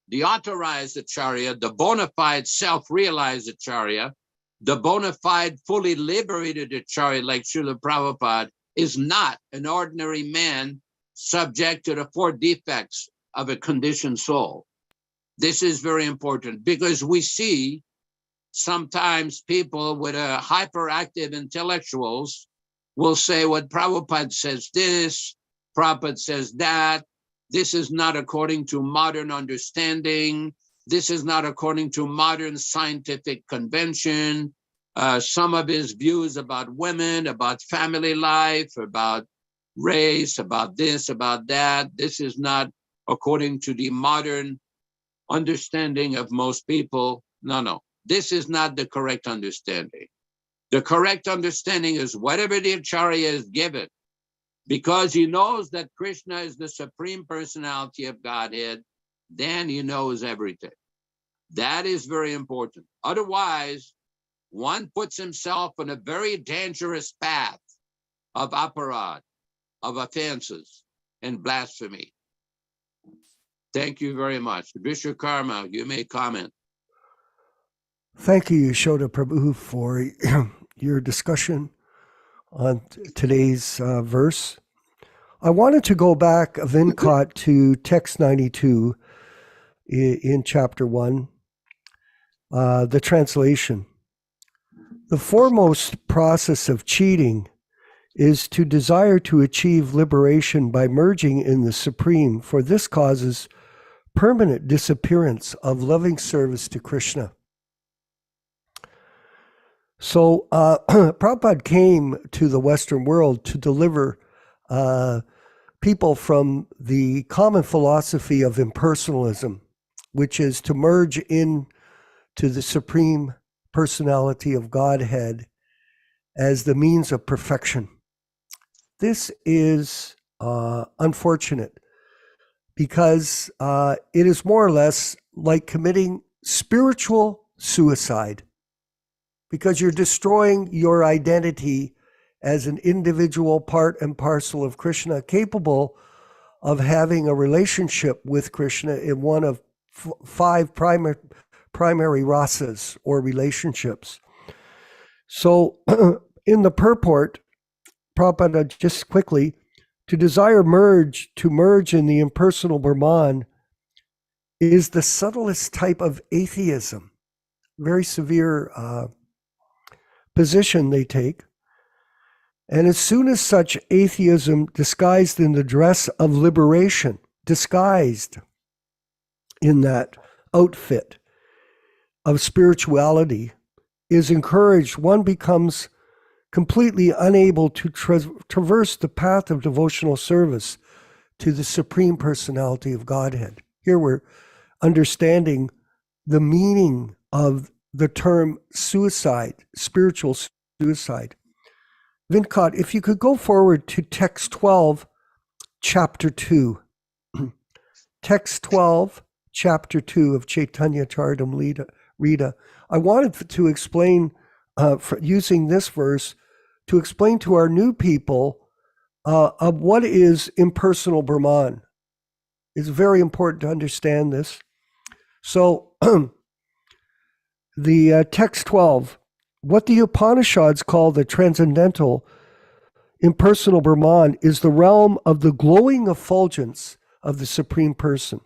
the authorized Acharya, the bona fide self-realized Acharya, the bona fide fully liberated Acharya like Srila Prabhupada is not an ordinary man subject to the 4 defects of a conditioned soul. This is very important because we see sometimes people with hyperactive intellectuals will say what Prabhupada says this, Prabhupada says that, this is not according to modern understanding, this is not according to modern scientific convention. Some of his views about women, about family life, about race, about this, about that, this is not according to the modern understanding of most people. No. This is not the correct understanding. The correct understanding is whatever the Acharya is given, because he knows that Krishna is the Supreme Personality of Godhead, then he knows everything. That is very important. Otherwise, one puts himself on a very dangerous path of aparad, of offenses and blasphemy. Thank you very much. Vishwakarma, you may comment. Thank you, Yaśodā Prabhu, for your discussion on today's verse. I wanted to go back, Vinkat, to text 92 in chapter 1, the translation. The foremost process of cheating is to desire to achieve liberation by merging in the Supreme, for this causes permanent disappearance of loving service to Krishna. So Prabhupada came to the Western world to deliver people from the common philosophy of impersonalism, which is to merge in to the Supreme Personality of Godhead as the means of perfection. This is unfortunate because it is more or less like committing spiritual suicide, because you're destroying your identity as an individual part and parcel of Krishna, capable of having a relationship with Krishna in one of 5 primary rasas or relationships. So in the purport, Prabhupada, just quickly, to desire to merge in the impersonal Brahman is the subtlest type of atheism, very severe position they take. And as soon as such atheism, disguised in the dress of liberation, disguised in that outfit of spirituality, is encouraged, one becomes completely unable to traverse the path of devotional service to the Supreme Personality of Godhead. Here we're understanding the meaning of the term suicide, spiritual suicide. Vinkat, if you could go forward to text 12, chapter 2. Text 12, chapter 2 of Caitanya-caritāmṛta. I wanted to explain, using this verse, to explain to our new people of what is impersonal Brahman. It's very important to understand this. So, the text 12, what the Upanishads call the transcendental impersonal Brahman is the realm of the glowing effulgence of the Supreme Person.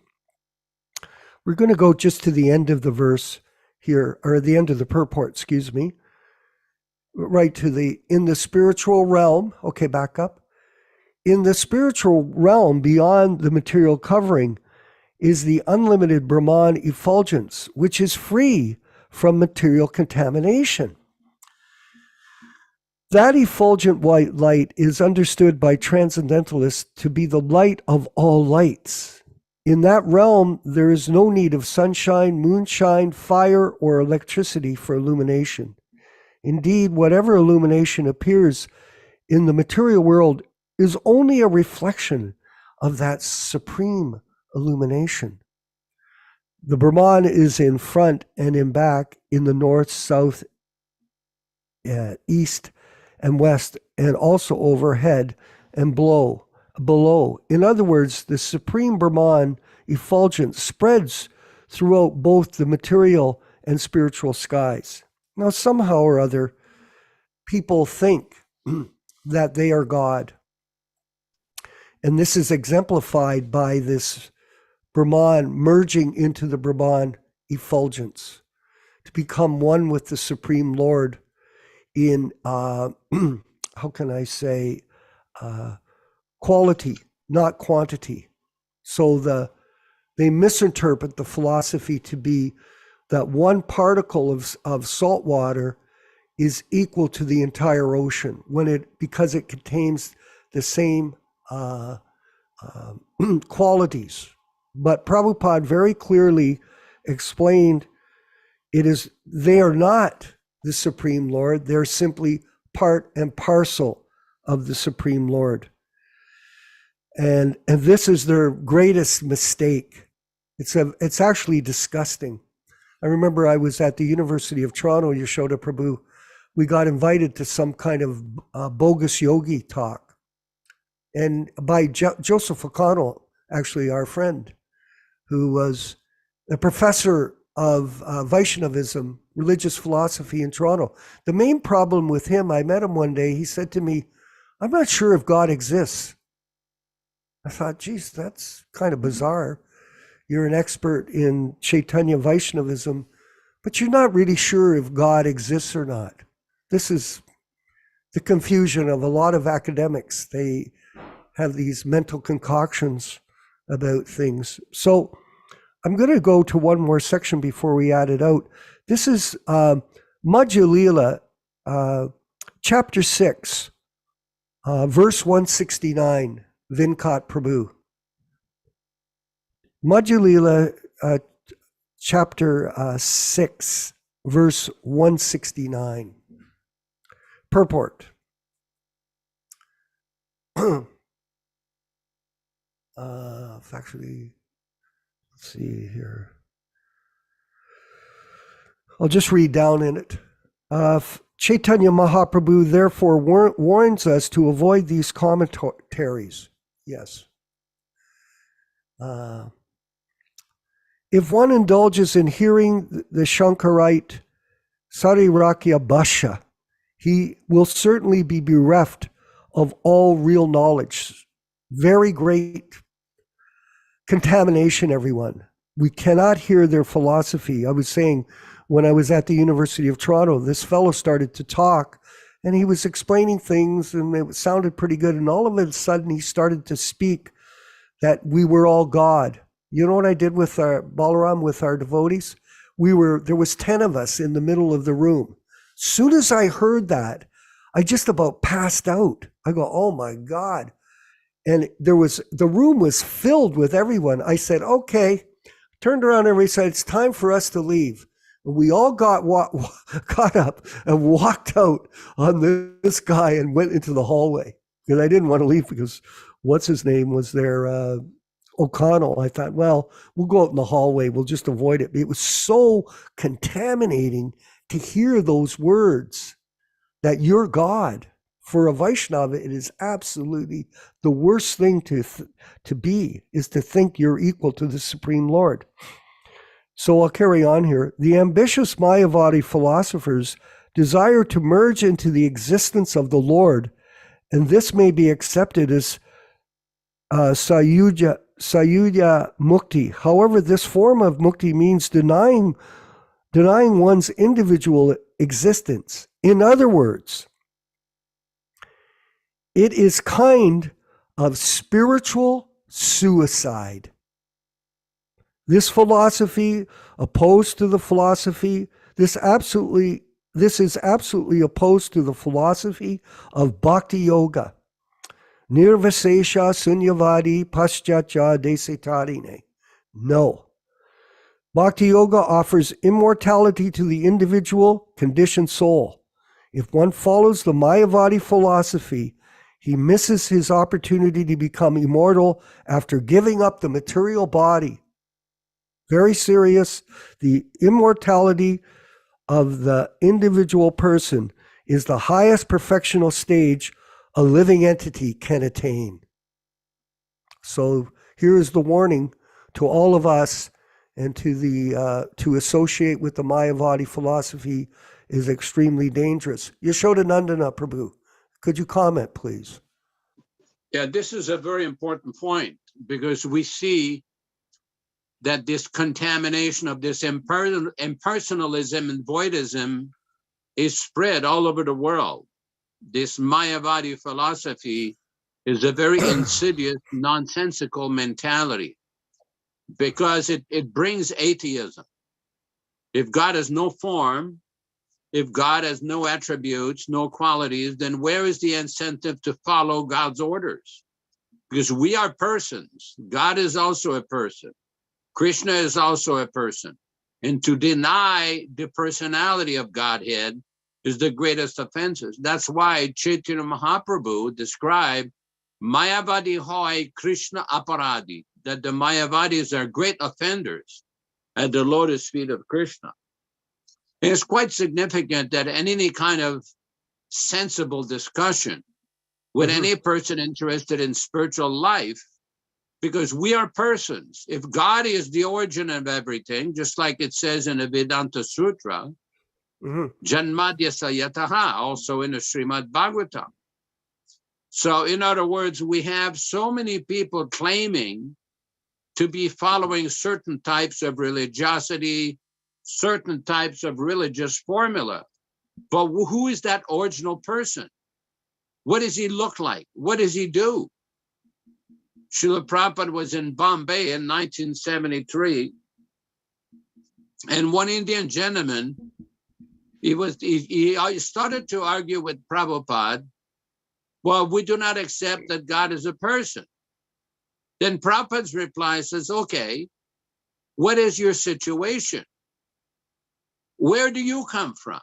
We're going to go just to the end of the verse here, or the end of the purport, excuse me, right to in the spiritual realm. Okay, back up. In the spiritual realm beyond the material covering is the unlimited Brahman effulgence, which is free from material contamination. That effulgent white light is understood by transcendentalists to be the light of all lights. In that realm, there is no need of sunshine, moonshine, fire, or electricity for illumination. Indeed, whatever illumination appears in the material world is only a reflection of that supreme illumination. The Brahman is in front and in back, in the north, south, east, and west, and also overhead and below. In other words, the Supreme Brahman effulgence spreads throughout both the material and spiritual skies. Now, somehow or other, people think that they are God. And this is exemplified by this Brahman merging into the Brahman effulgence to become one with the Supreme Lord in, how can I say, quality, not quantity. So they misinterpret the philosophy to be that one particle of salt water is equal to the entire ocean because it contains the same qualities. But Prabhupada very clearly explained they are not the Supreme Lord. They're simply part and parcel of the Supreme Lord. And this is their greatest mistake. It's actually disgusting. I remember I was at the University of Toronto, Yaśodā Prabhu. We got invited to some kind of bogus yogi talk, and by Joseph O'Connell, actually our friend, who was a professor of Vaishnavism, religious philosophy in Toronto. The main problem with him, I met him one day, he said to me, "I'm not sure if God exists." I thought, geez, that's kind of bizarre. You're an expert in Chaitanya Vaishnavism, but you're not really sure if God exists or not. This is the confusion of a lot of academics. They have these mental concoctions about things. So I'm going to go to one more section before we add it out. This is Madhya Lila, chapter 6, verse 169, Vinkat Prabhu. Madhya Lila, chapter 6, verse 169. Purport. Actually, let's see here. I'll just read down in it. Chaitanya Mahaprabhu therefore warns us to avoid these commentaries. Yes. If one indulges in hearing the Shankarite Sarirākya Bhasha, he will certainly be bereft of all real knowledge. Very great contamination, everyone. We cannot hear their philosophy. I was saying when I was at the University of Toronto, this fellow started to talk and he was explaining things and it sounded pretty good. And all of a sudden he started to speak that we were all God. You know what I did with our Balaram, with our devotees? There was 10 of us in the middle of the room. Soon as I heard that, I just about passed out. I go, oh my God. And the room was filled with everyone. I said, okay, turned around and everybody said, it's time for us to leave. And we all got up and walked out on this guy and went into the hallway. Because I didn't want to leave because what's his name was there, O'Connell. I thought, well, we'll go out in the hallway. We'll just avoid it. It was so contaminating to hear those words that you're God. For a Vaishnava, it is absolutely the worst thing to be, is to think you're equal to the Supreme Lord. So I'll carry on here. The ambitious Mayavadi philosophers desire to merge into the existence of the Lord, and this may be accepted as Sayuja Mukti. However, this form of Mukti means denying one's individual existence. In other words, it is kind of spiritual suicide. This philosophy, opposed to the philosophy, this is absolutely opposed to the philosophy of Bhakti Yoga. Nirvasesha Sunyavadi Paschatya Desetarine. No. Bhakti Yoga offers immortality to the individual conditioned soul. If one follows the Mayavadi philosophy, he misses his opportunity to become immortal after giving up the material body. Very serious. The immortality of the individual person is the highest perfectional stage a living entity can attain. So here is the warning to all of us, and to associate with the Mayavadi philosophy is extremely dangerous. Yaśodā-nandana Prabhu, could you comment, please? Yeah, this is a very important point, because we see that this contamination of this impersonalism and voidism is spread all over the world. This Mayavadi philosophy is a very insidious, nonsensical mentality, because it brings atheism. If God has no form, if God has no attributes, no qualities, then where is the incentive to follow God's orders? Because we are persons. God is also a person. Krishna is also a person. And to deny the personality of Godhead is the greatest offenses. That's why Chaitanya Mahaprabhu described Mayavadi hoy Krishna aparadi, that the Mayavadis are great offenders at the lotus feet of Krishna. And it's quite significant that in any kind of sensible discussion with any person interested in spiritual life, because we are persons. If God is the origin of everything, just like it says in the Vedanta Sutra, Janmadhyasa yataha, also in the Srimad Bhagavatam. So in other words, we have so many people claiming to be following certain types of religiosity, certain types of religious formula. But who is that original person? What does he look like? What does he do? Srila Prabhupada was in Bombay in 1973, and one Indian gentleman, he started to argue with Prabhupada, well, we do not accept that God is a person. Then Prabhupada's reply says, okay, what is your situation? Where do you come from?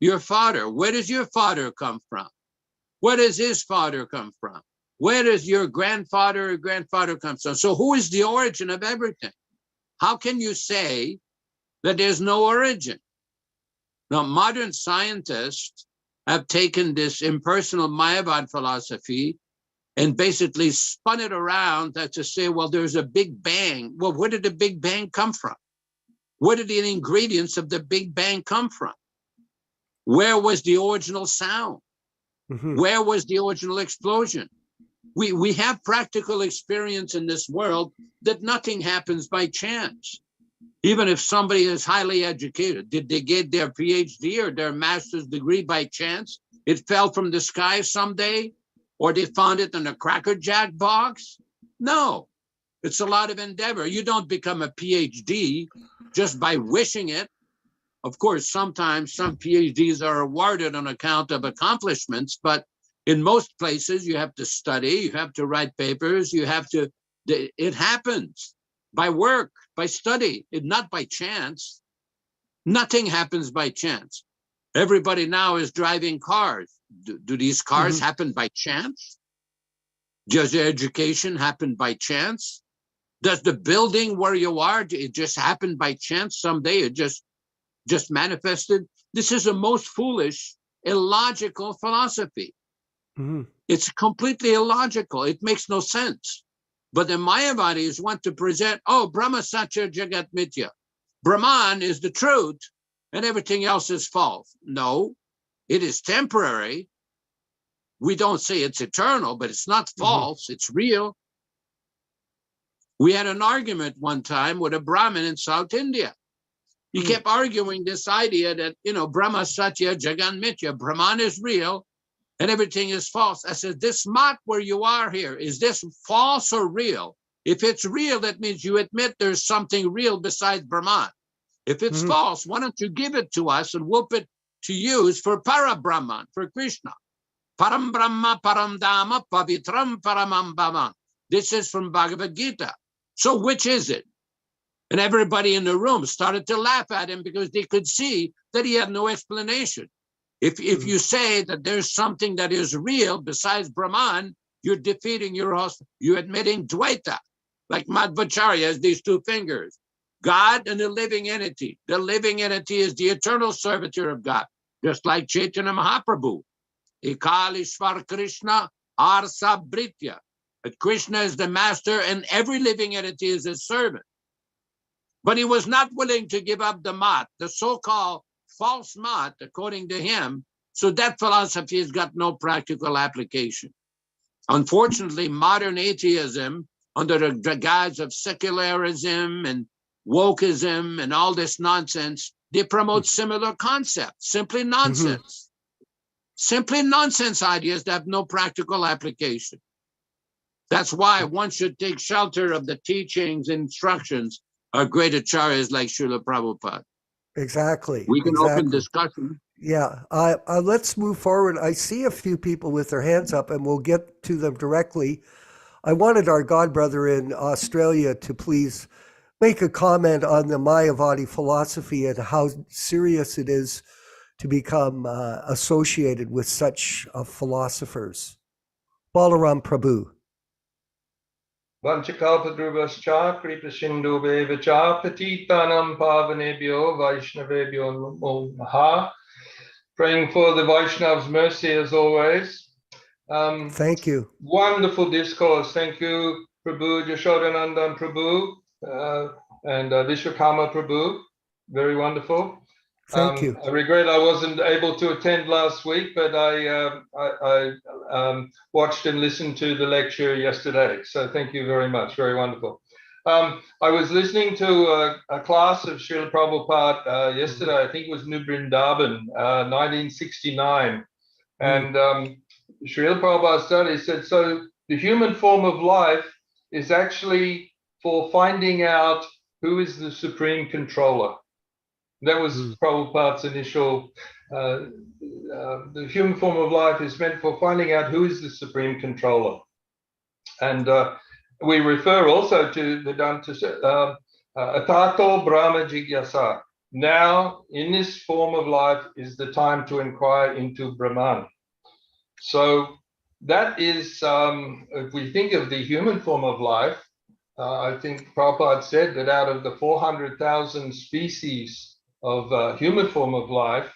Your father, where does your father come from? Where does his father come from? Where does your grandfather or grandfather come from? So who is the origin of everything? How can you say that there's no origin? Now, modern scientists have taken this impersonal Mayavad philosophy and basically spun it around to say, well, there's a Big Bang. Well, where did the Big Bang come from? Where did the ingredients of the Big Bang come from? Where was the original sound? Where was the original explosion? We have practical experience in this world that nothing happens by chance. Even if somebody is highly educated, did they get their PhD or their master's degree by chance? It fell from the sky someday, or they found it in a Cracker Jack box? No, it's a lot of endeavor. You don't become a PhD just by wishing it. Of course, sometimes some PhDs are awarded on account of accomplishments, but in most places you have to study, you have to write papers, it happens by work, by study, not by chance. Nothing happens by chance. Everybody now is driving cars. Do these cars happen by chance? Does your education happen by chance? Does the building where you are, it just happened by chance someday? It just manifested? This is a most foolish, illogical philosophy. It's completely illogical. It makes no sense. But the Mayavadis want to present, oh, Brahma Satya Jagat Mithya. Brahman is the truth and everything else is false. No, it is temporary. We don't say it's eternal, but it's not false. It's real. We had an argument one time with a Brahmin in South India. He kept arguing this idea that, Brahma Satya Jagat Mithya, Brahman is real and everything is false. I said, this mat where you are here, is this false or real? If it's real, that means you admit there's something real besides Brahman. If it's false, why don't you give it to us and we'll put to use for Para-Brahman, for Krishna. Param Brahma, Param Dhamma, Pavitram Paramam Bhavan. This is from Bhagavad Gita. So which is it? And everybody in the room started to laugh at him because they could see that he had no explanation. If you say that there's something that is real besides Brahman, you're defeating your host. You're admitting Dvaita, like Madhvacharya has these two fingers. God and the living entity. The living entity is the eternal servitor of God, just like Chaitanya Mahaprabhu. Ekalishvar Krishna Arsa Britya. But Krishna is the master and every living entity is his servant. But he was not willing to give up the mat, the so-called false mat, according to him. So that philosophy has got no practical application. Unfortunately, modern atheism, under the guise of secularism and wokeism and all this nonsense, they promote similar concepts, simply nonsense. Simply nonsense ideas that have no practical application. That's why one should take shelter of the teachings and instructions of great acharyas like Srila Prabhupada. Exactly. We can open discussion. Yeah. Let's move forward. I see a few people with their hands up and we'll get to them directly. I wanted our godbrother in Australia to please make a comment on the Mayavadi philosophy and how serious it is to become associated with such philosophers. Balaram Prabhu. Vanchakalpadruvascha kripasindhubevacha patitanam pavanebhyo vaishnavebhyo namo namaha. Praying for the Vaishnav's mercy as always. Thank you. Wonderful discourse. Thank you, Prabhu Yaśodā-nandana Prabhu and Vishwakarma Prabhu. Very wonderful. Thank you. I regret I wasn't able to attend last week, but I watched and listened to the lecture yesterday. So thank you very much. Very wonderful. I was listening to a class of Srila Prabhupada yesterday. I think it was New Vrindavan, 1969. And Srila Prabhupada study said, so the human form of life is actually for finding out who is the supreme controller. That was Prabhupada's initial, the human form of life is meant for finding out who is the supreme controller. And we refer also to Vedanta, Atato Brahma Jigyasa. Now, in this form of life is the time to inquire into Brahman. So that is, if we think of the human form of life, I think Prabhupada said that out of the 400,000 species of human form of life,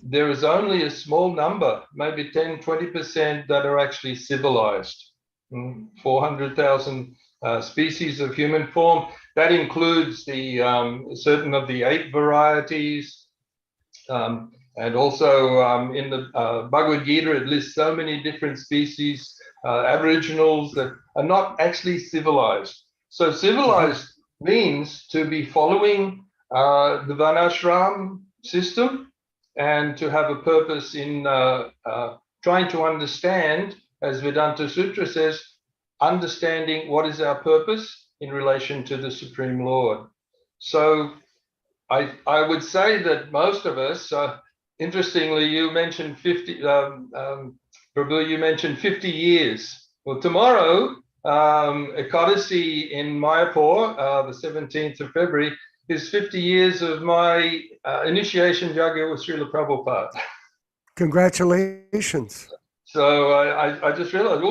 there is only a small number, maybe 10-20% that are actually civilized. 400,000 species of human form. That includes the certain of the ape varieties, and also in the Bhagavad Gita it lists so many different species, aboriginals that are not actually civilized. So civilized means to be following the Varnashram system and to have a purpose in trying to understand, as Vedanta Sutra says, understanding what is our purpose in relation to the Supreme Lord. So I would say that most of us, interestingly, you mentioned 50, Prabhu, you mentioned 50 years. Well, tomorrow, Ekadasi in Mayapur, the 17th of February, is 50 years of my initiation yagya with Srila Prabhupada. Congratulations. So I just realized,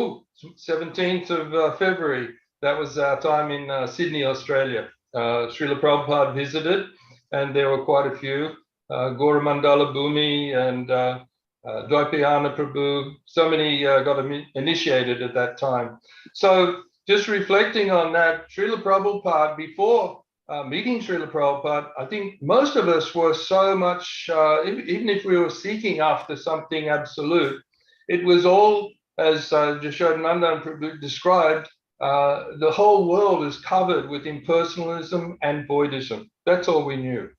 17th of February, that was our time in Sydney, Australia. Srila Prabhupada visited, and there were quite a few. Gauramandala Bhumi and Dvaipayana Prabhu, so many got initiated at that time. So just reflecting on that, Srila Prabhupada, before meeting Srila Prabhupada, I think most of us were so much, even if we were seeking after something absolute, it was all, as Yaśodā-nandana Prabhu described, the whole world is covered with impersonalism and voidism. That's all we knew.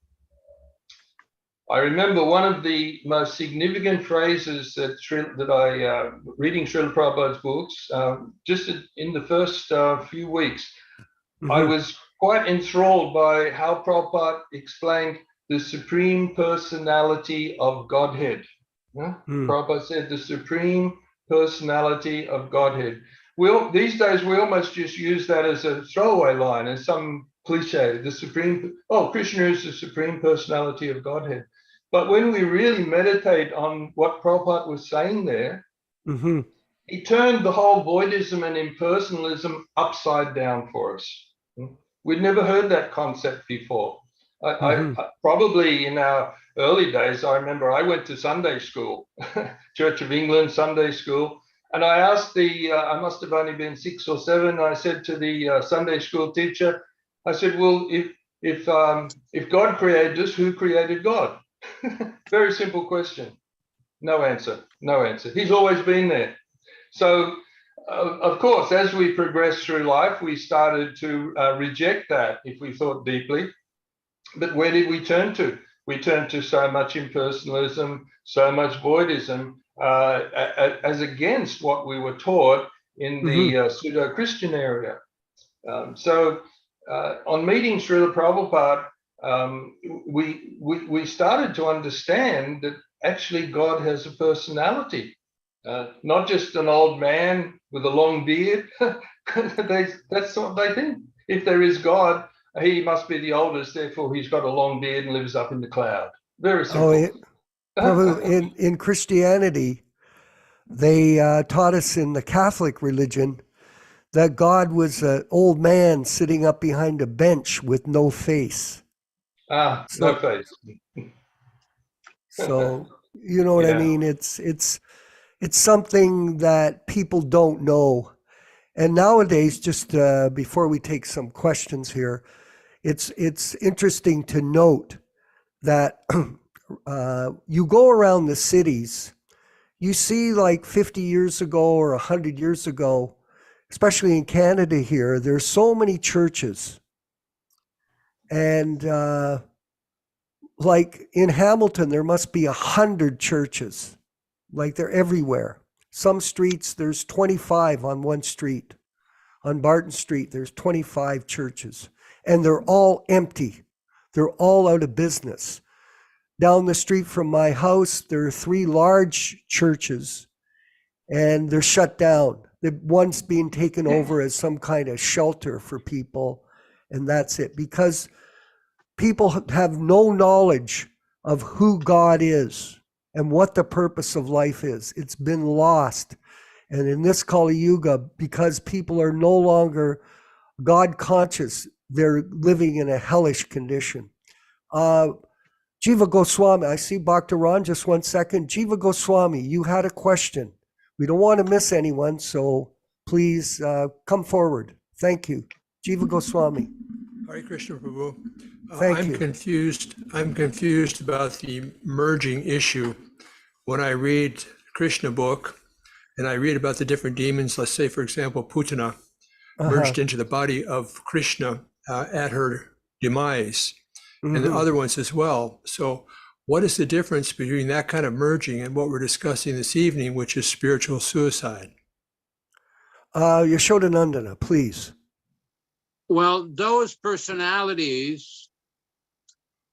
I remember one of the most significant phrases that reading Srila Prabhupada's books, just in the first few weeks, I was quite enthralled by how Prabhupada explained the Supreme Personality of Godhead. Prabhupada said the Supreme Personality of Godhead. These days we almost just use that as a throwaway line, as some cliche, Krishna is the Supreme Personality of Godhead. But when we really meditate on what Prabhupada was saying there, he turned the whole voidism and impersonalism upside down for us. We'd never heard that concept before. I probably in our early days, I remember I went to Sunday school, Church of England Sunday school, and I asked I must have only been 6 or 7. I said to the Sunday school teacher, I said, well, if God created us, who created God? Very simple question. No answer. No answer. He's always been there. So, of course, as we progressed through life, we started to reject that if we thought deeply. But where did we turn to? We turned to so much impersonalism, so much voidism, as against what we were taught in the pseudo-Christian area. So on meeting Srila Prabhupada, we started to understand that actually God has a personality. not just an old man with a long beard. That's what they think. If there is God, he must be the oldest, therefore he's got a long beard and lives up in the cloud. Very simple. Prabhu, in Christianity, they taught us in the Catholic religion that God was an old man sitting up behind a bench with no face. No face. So you know what I mean? It's something that people don't know. And nowadays, just before we take some questions here, it's interesting to note that you go around the cities, you see like 50 years ago or 100 years ago, especially in Canada here, there's so many churches. And like in Hamilton, there must be 100 churches. Like they're everywhere. Some streets, there's 25 on one street. On Barton Street, there's 25 churches. And they're all empty. They're all out of business. Down the street from my house, there are 3 large churches, and they're shut down. One's being taken over as some kind of shelter for people, and that's it. Because people have no knowledge of who God is and what the purpose of life is. It's been lost. And in this Kali Yuga, because people are no longer God conscious, they're living in a hellish condition. Jiva Goswami, I see Bhakta Ron, just 1 second. Jiva Goswami, you had a question. We don't want to miss anyone, so please come forward. Thank you. Jiva Goswami. Hare Krishna, Prabhu. Thank you. I'm confused about the merging issue. When I read Krishna book and I read about the different demons, let's say, for example, Putana merged into the body of Krishna at her demise, and the other ones as well. So what is the difference between that kind of merging and what we're discussing this evening, which is spiritual suicide? Yaśodā-nandana, please. Well, those personalities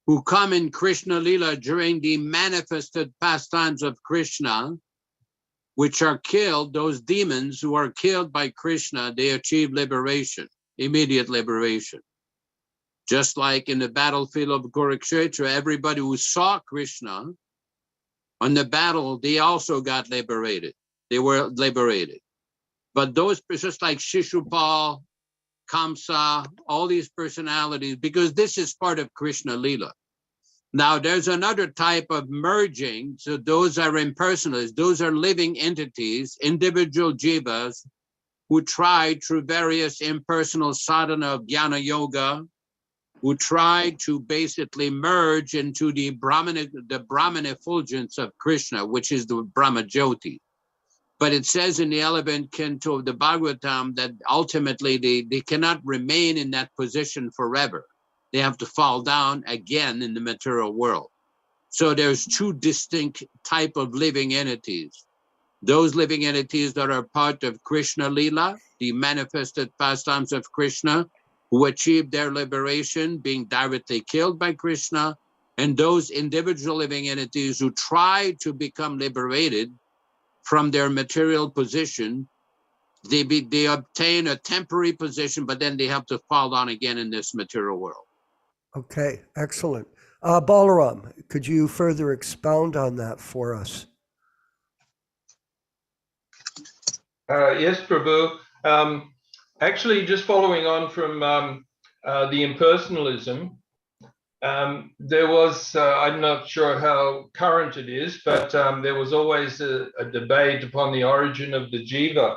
who come in Krishna Lila during the manifested pastimes of Krishna, which are killed, those demons who are killed by Krishna, they achieve liberation, immediate liberation. Just like in the battlefield of Kurukshetra, everybody who saw Krishna on the battle, they also got liberated. They were liberated. But those, just like Shishupal, Kamsa, all these personalities, because this is part of Krishna Lila. Now, there's another type of merging. So those are impersonalists. Those are living entities, individual jivas, who try through various impersonal sadhana of jnana yoga, who try to basically merge into the Brahman effulgence of Krishna, which is the Brahma Jyoti. But it says in the 11th canto of the Bhagavatam that ultimately they cannot remain in that position forever. They have to fall down again in the material world. So there's 2 distinct type of living entities. Those living entities that are part of Krishna Lila, the manifested pastimes of Krishna, who achieve their liberation being directly killed by Krishna, and those individual living entities who try to become liberated from their material position. They obtain a temporary position, but then they have to fall down again in this material world. Okay, excellent. Balaram, could you further expound on that for us? Yes, Prabhu. Actually, just following on from the impersonalism, there was, I'm not sure how current it is, but there was always a debate upon the origin of the jiva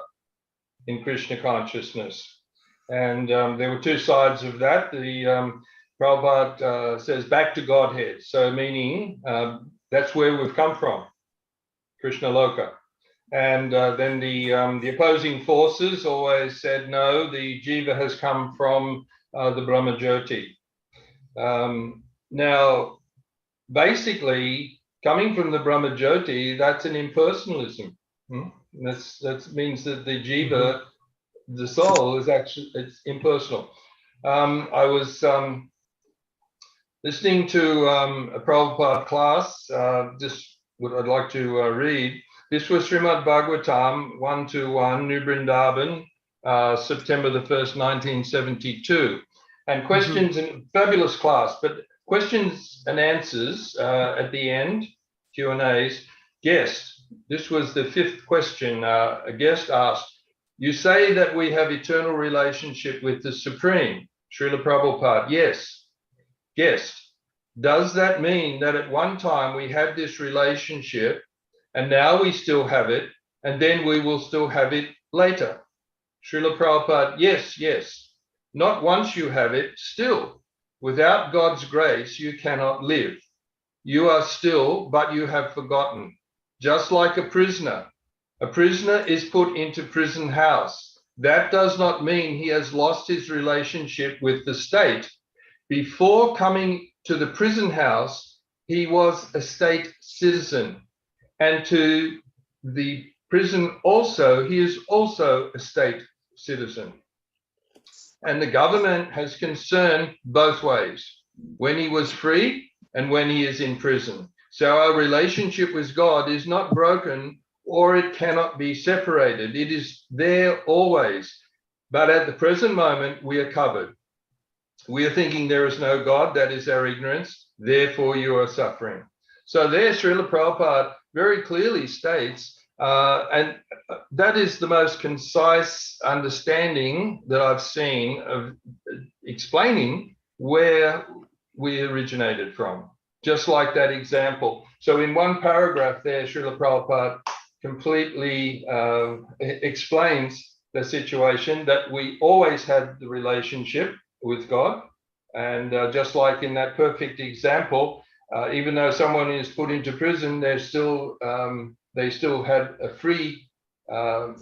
in Krishna consciousness. And there were 2 sides of that. The Prabhupada says back to Godhead. So meaning that's where we've come from, Krishna Loka. And then the opposing forces always said, no, the jiva has come from the Brahma Jyoti. Now, basically, coming from the Brahma Jyoti, that's an impersonalism. That means that the jiva, the soul, is actually, it's impersonal. I was listening to a Prabhupada class, just what I'd like to read. This was Srimad Bhagavatam 121, New Vrindavan, September the 1st, 1972. And questions, in fabulous class, but questions and answers at the end, Q&As. Guest, this was the 5th question. A guest asked, you say that we have eternal relationship with the Supreme, Srila Prabhupada. Yes. Guest, does that mean that at one time we had this relationship and now we still have it, and then we will still have it later? Srila Prabhupada, yes, yes. Not once you have it, still. Without God's grace, you cannot live. You are still, but you have forgotten. Just like a prisoner. A prisoner is put into prison house. That does not mean he has lost his relationship with the state. Before coming to the prison house, he was a state citizen. And to the prison also, he is also a state citizen. And the government has concern both ways, when he was free and when he is in prison. So our relationship with God is not broken, or it cannot be separated. It is there always. But at the present moment, we are covered. We are thinking there is no God, that is our ignorance, therefore you are suffering. So there, Srila Prabhupada very clearly states, and that is the most concise understanding that I've seen of explaining where we originated from, just like that example. So in one paragraph there, Srila Prabhupada completely explains the situation that we always had the relationship with God. And just like in that perfect example, even though someone is put into prison, they're still they still had a free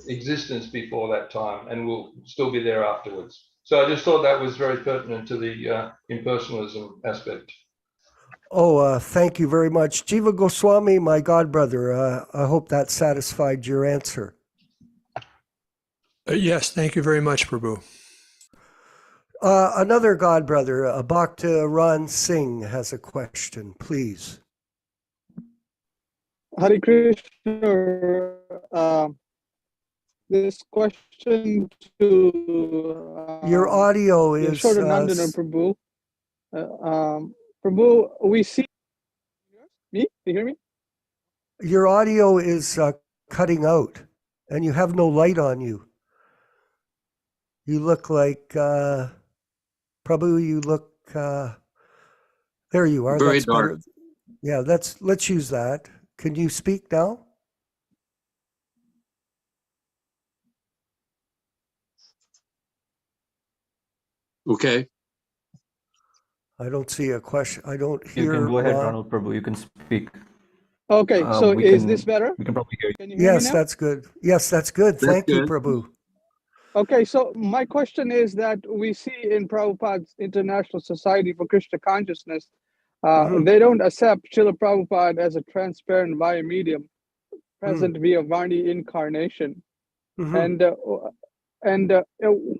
existence before that time and will still be there afterwards. So I just thought that was very pertinent to the impersonalism aspect. Oh, thank you very much. Jiva Goswami, my godbrother, I hope that satisfied your answer. Yes, thank you very much, Prabhu. Another godbrother, Bhakta Ran Singh, has a question, please. Hare Krishna. This question to Your audio is Yaśodā-nandana Prabhu. Prabhu, we see me. Can you hear me? your audio is cutting out, and you have no light on you. You look like Prabhu. You look there. You are. Very That's dark. better. Yeah, let's use that. Can you speak now? Okay. I don't see a question. I don't You hear. can go ahead, Ron. Ronald Prabhu. You can speak. Okay, so We is can- this better? We can probably hear you. Can you hear me Yes, now? that's good. Yes, that's good. That's Thank you, good. Prabhu. Okay, so my question is that we see in Prabhupada's International Society for Krishna Consciousness, they don't accept Srila Prabhupada as a transparent via medium, present via Vani incarnation. And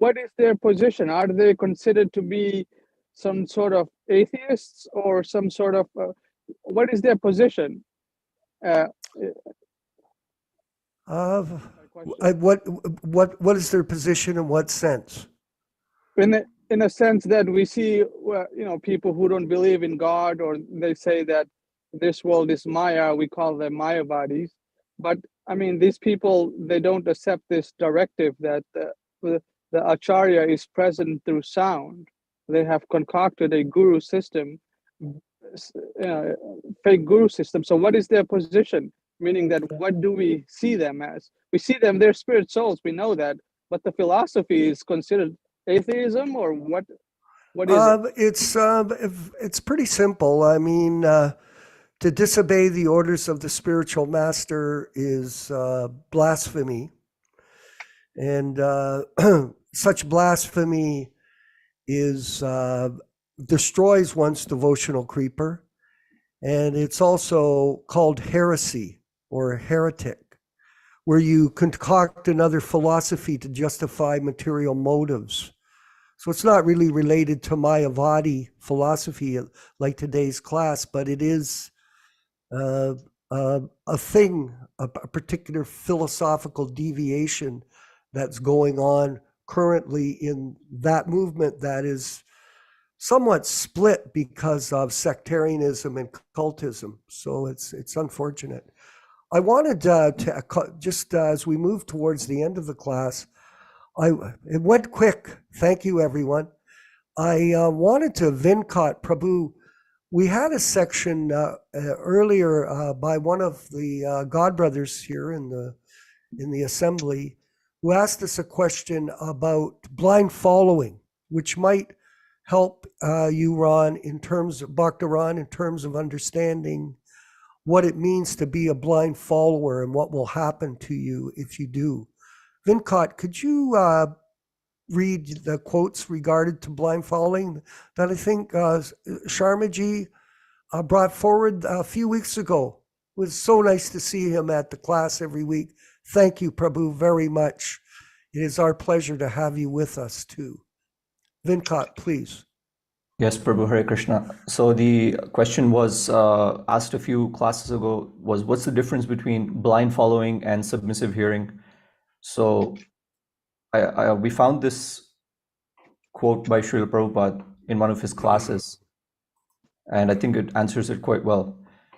what is their position? Are they considered to be some sort of atheists or some sort of, what is their position? What is their position in what sense? In a sense that we see, people who don't believe in God, or they say that this world is Maya, we call them Mayavadis. But I mean, these people, they don't accept this directive that the Acharya is present through sound. They have concocted a guru system, fake guru system. So what is their position? Meaning that what do we see them as? We see them, they're spirit souls, we know that, but the philosophy is considered atheism, or what is it? It's pretty simple. I mean, to disobey the orders of the spiritual master is blasphemy. And such blasphemy is destroys one's devotional creeper. And it's also called heresy or heretic, where you concoct another philosophy to justify material motives. So it's not really related to Mayavadi philosophy like today's class, but it is a thing, a particular philosophical deviation that's going on currently in that movement that is somewhat split because of sectarianism and cultism. So it's unfortunate. I wanted to just as we move towards the end of the class, it went quick. Thank you, everyone. I wanted to Vinkat Prabhu. We had a section earlier by one of the godbrothers here in the assembly who asked us a question about blind following, which might help you, Ron, in terms of Bhakta Ron, in terms of understanding what it means to be a blind follower and what will happen to you if you do. Vinkat, could you read the quotes regarded to blind following that I think Sharmaji brought forward a few weeks ago? It was so nice to see him at the class every week. Thank you, Prabhu, very much. It is our pleasure to have you with us too. Vinkat, please. Yes, Prabhu, Hare Krishna. So the question was asked a few classes ago was, what's the difference between blind following and submissive hearing? So we found this quote by Srila Prabhupada in one of his classes, and I think it answers it quite well.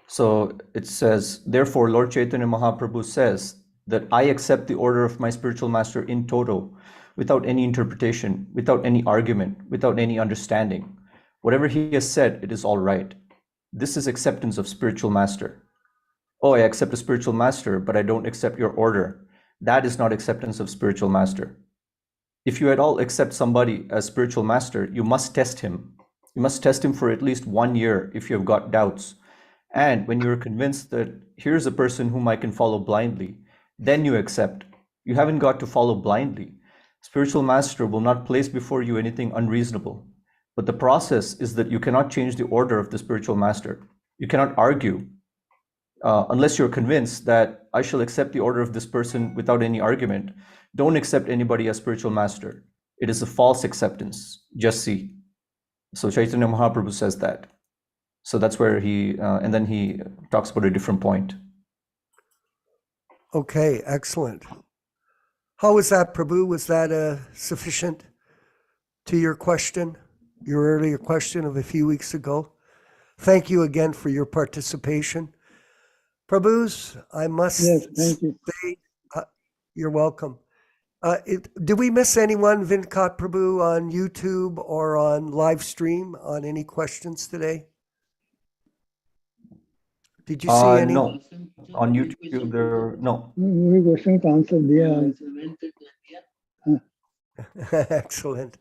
So it says, therefore, Lord Chaitanya Mahaprabhu says that I accept the order of my spiritual master in toto, without any interpretation, without any argument, without any understanding. Whatever he has said, it is all right. This is acceptance of spiritual master. Oh, I accept a spiritual master, but I don't accept your order. That is not acceptance of spiritual master. If you at all accept somebody as spiritual master, you must test him. You must test him for at least 1 year if you have got doubts. And when you're convinced that here's a person whom I can follow blindly, then you accept. You haven't got to follow blindly. Spiritual master will not place before you anything unreasonable. But the process is that you cannot change the order of the spiritual master. You cannot argue unless you're convinced that I shall accept the order of this person without any argument. Don't accept anybody as spiritual master. It is a false acceptance. Just see. So Chaitanya Mahaprabhu says that. So that's where and then he talks about a different point. Okay, excellent. How was that, Prabhu? Was that sufficient to your question, your earlier question of a few weeks ago? Thank you again for your participation. Prabhus, I must thank you. say, you're welcome. Did we miss anyone, Vinkat Prabhu, on YouTube or on live stream on any questions today? Did you see any? No. On YouTube, no. Questions answered there. Excellent.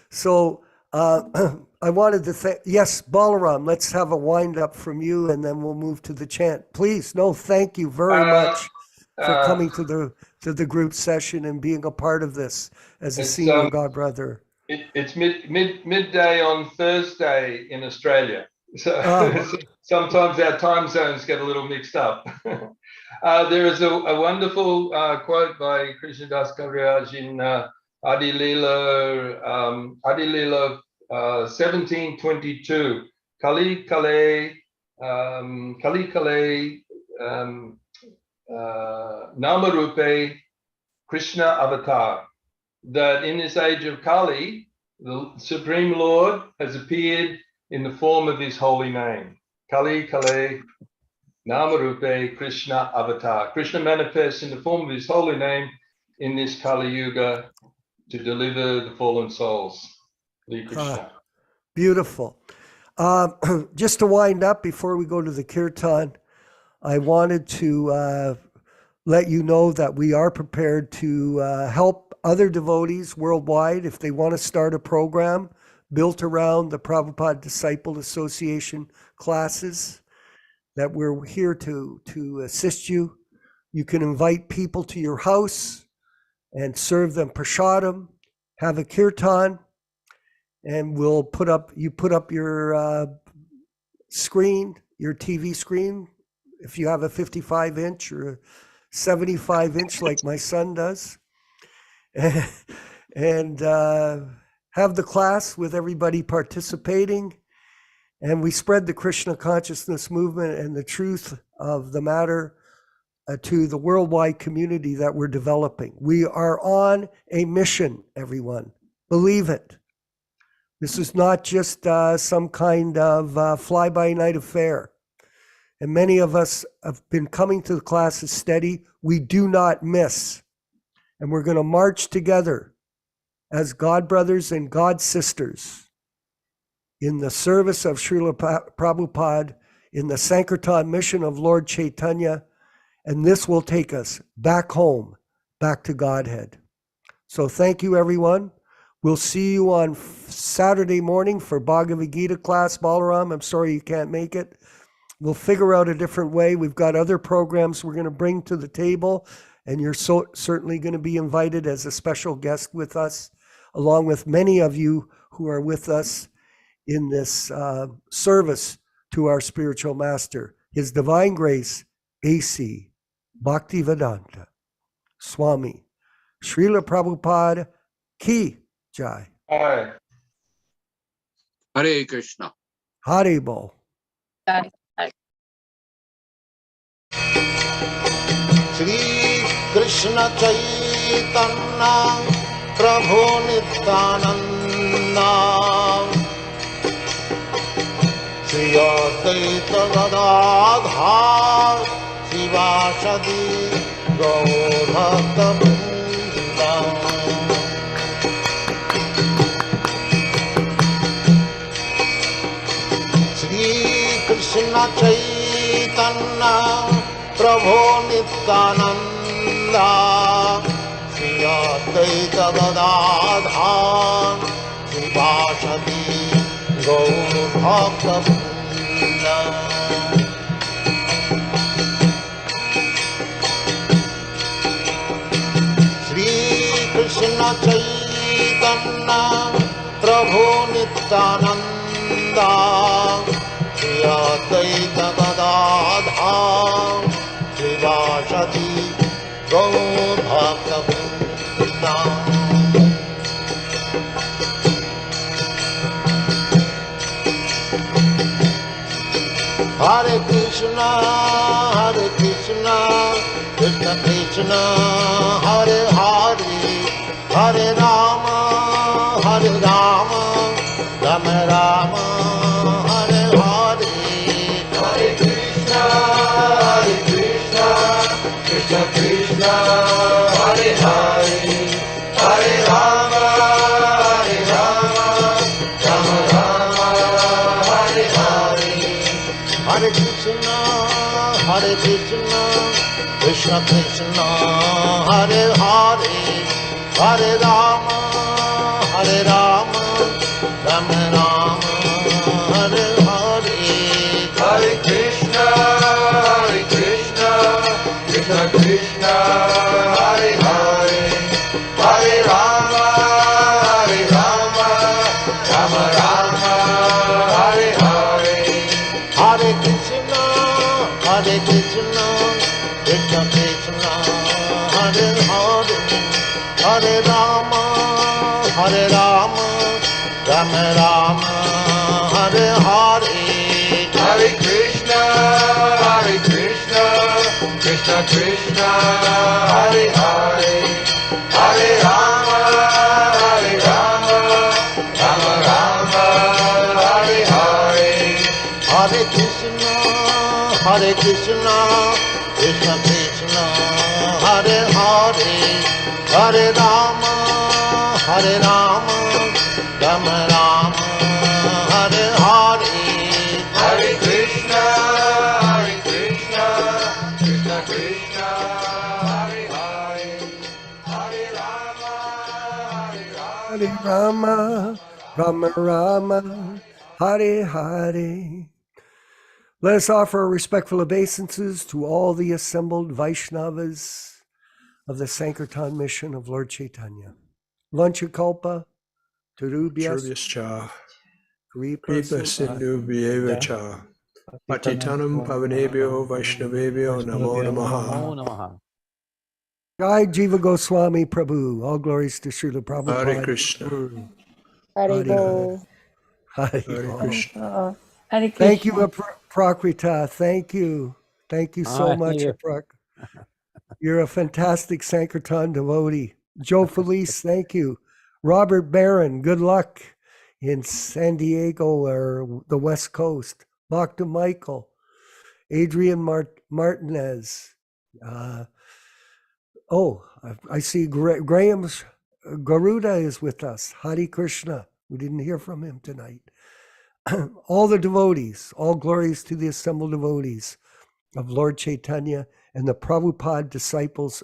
So I wanted to thank, yes, Balaram, let's have a wind up from you and then we'll move to the chant. Please, no, thank you very much for coming to the group session and being a part of this as a senior godbrother. It's midday on Thursday in Australia. So sometimes our time zones get a little mixed up. There is a wonderful quote by Krishna Das Kaviraj in Adi Leela 1722. Kali Kale Namarupe Krishna Avatar. That in this age of Kali, the Supreme Lord has appeared in the form of his holy name. Kali Kale Namarupe Krishna Avatar. Krishna manifests in the form of his holy name in this Kali Yuga to deliver the fallen souls. Hare Krishna. Beautiful. Just to wind up before we go to the kirtan, I wanted to let you know that we are prepared to help other devotees worldwide if they want to start a program built around the Prabhupada Disciples Association classes, that we're here to assist you. You can invite people to your house and serve them prasadam, have a kirtan, and we'll put up your screen, your TV screen, if you have a 55-inch or a 75-inch like my son does, and have the class with everybody participating. And we spread the Krishna consciousness movement and the truth of the matter to the worldwide community that we're developing. We are on a mission, everyone. Believe it. This is not just some kind of fly-by-night affair. And many of us have been coming to the classes steady. We do not miss. And we're going to march together as God brothers and God sisters in the service of Srila Prabhupada, in the Sankirtan mission of Lord Chaitanya, and this will take us back home, back to Godhead. So thank you, everyone. We'll see you on Saturday morning for Bhagavad Gita class. Balaram, I'm sorry you can't make it. We'll figure out a different way. We've got other programs we're going to bring to the table, and you're certainly going to be invited as a special guest with us, along with many of you who are with us in this service to our spiritual master, His Divine Grace A.C. Bhaktivedanta Swami Srila Prabhupada Ki Jai. Hi. Hare Krishna. Haribol. Shri Krishna Caitanya Prabhu Nityananda Shri Advaita Gadadhar Sivasadi Gaur Bhakta-vrinda Shri Krishna Caitanya Prabhu Nityananda Shri Advaita Gadadhar Sivasadi Gaur Bhakta-vrinda Shri Krishna Caitanya Prabhu Nityananda Shri Advaita Gadadhar Sivasadi Gaur Bhakta-vrinda Hare Krishna, Krishna Krishna, Hare Hare, Hare Rama, Rama Rama, Hare Hare. Hare Krishna, Krishna Krishna, Hare Hare, Hare Rama, Rama Rama, Hare Hare. Hare Krishna, Krishna Krishna, Hare Hare, Hare Rama, Rama Rama, Hare Hare. Hare Krishna, Krishna Krishna, Hare Hare, Hare Rama, Rama Rama, Hare Hare. Hare Krishna, Krishna Krishna, Hare Hare, Hare Rama, Rama Rama, Hare Hare. Hare Krishna, Krishna Krishna, Hare Hare, Hare Rama, Rama Rama, Hare Hare. Hare Krishna, Krishna Krishna, Hare Hare, Hare Rama, Rama Rama, Hare Hare. Hare Krishna, Krishna Krishna, Hare Hare, Hare Rama, Rama Rama, Hare Hare. Let us offer our respectful obeisances to all the assembled Vaishnavas of the Sankirtan mission of Lord Chaitanya. Vanchakalpa, Tarubhyas, Shurvyascha, Kripa Kripa Sindhubhyeva cha, Patitanam Pavanebhyo Vaishnavebhyo Namo Namaha. Jai Jiva Goswami Prabhu. All glories to Srila Prabhupada. Hare Krishna. Hare Bo. Hare Hare Krishna. Hare Thank you, Krishna. Prakrita. Thank you. Thank you so thank much, you. You're a fantastic Sankirtan devotee. Joe Felice, thank you. Robert Barron, good luck in San Diego or the West Coast. Bhakta Michael. Adrian Martinez. I see Graham's Garuda is with us. Hare Krishna. We didn't hear from him tonight. All the devotees, all glories to the assembled devotees of Lord Chaitanya and the Prabhupada Disciples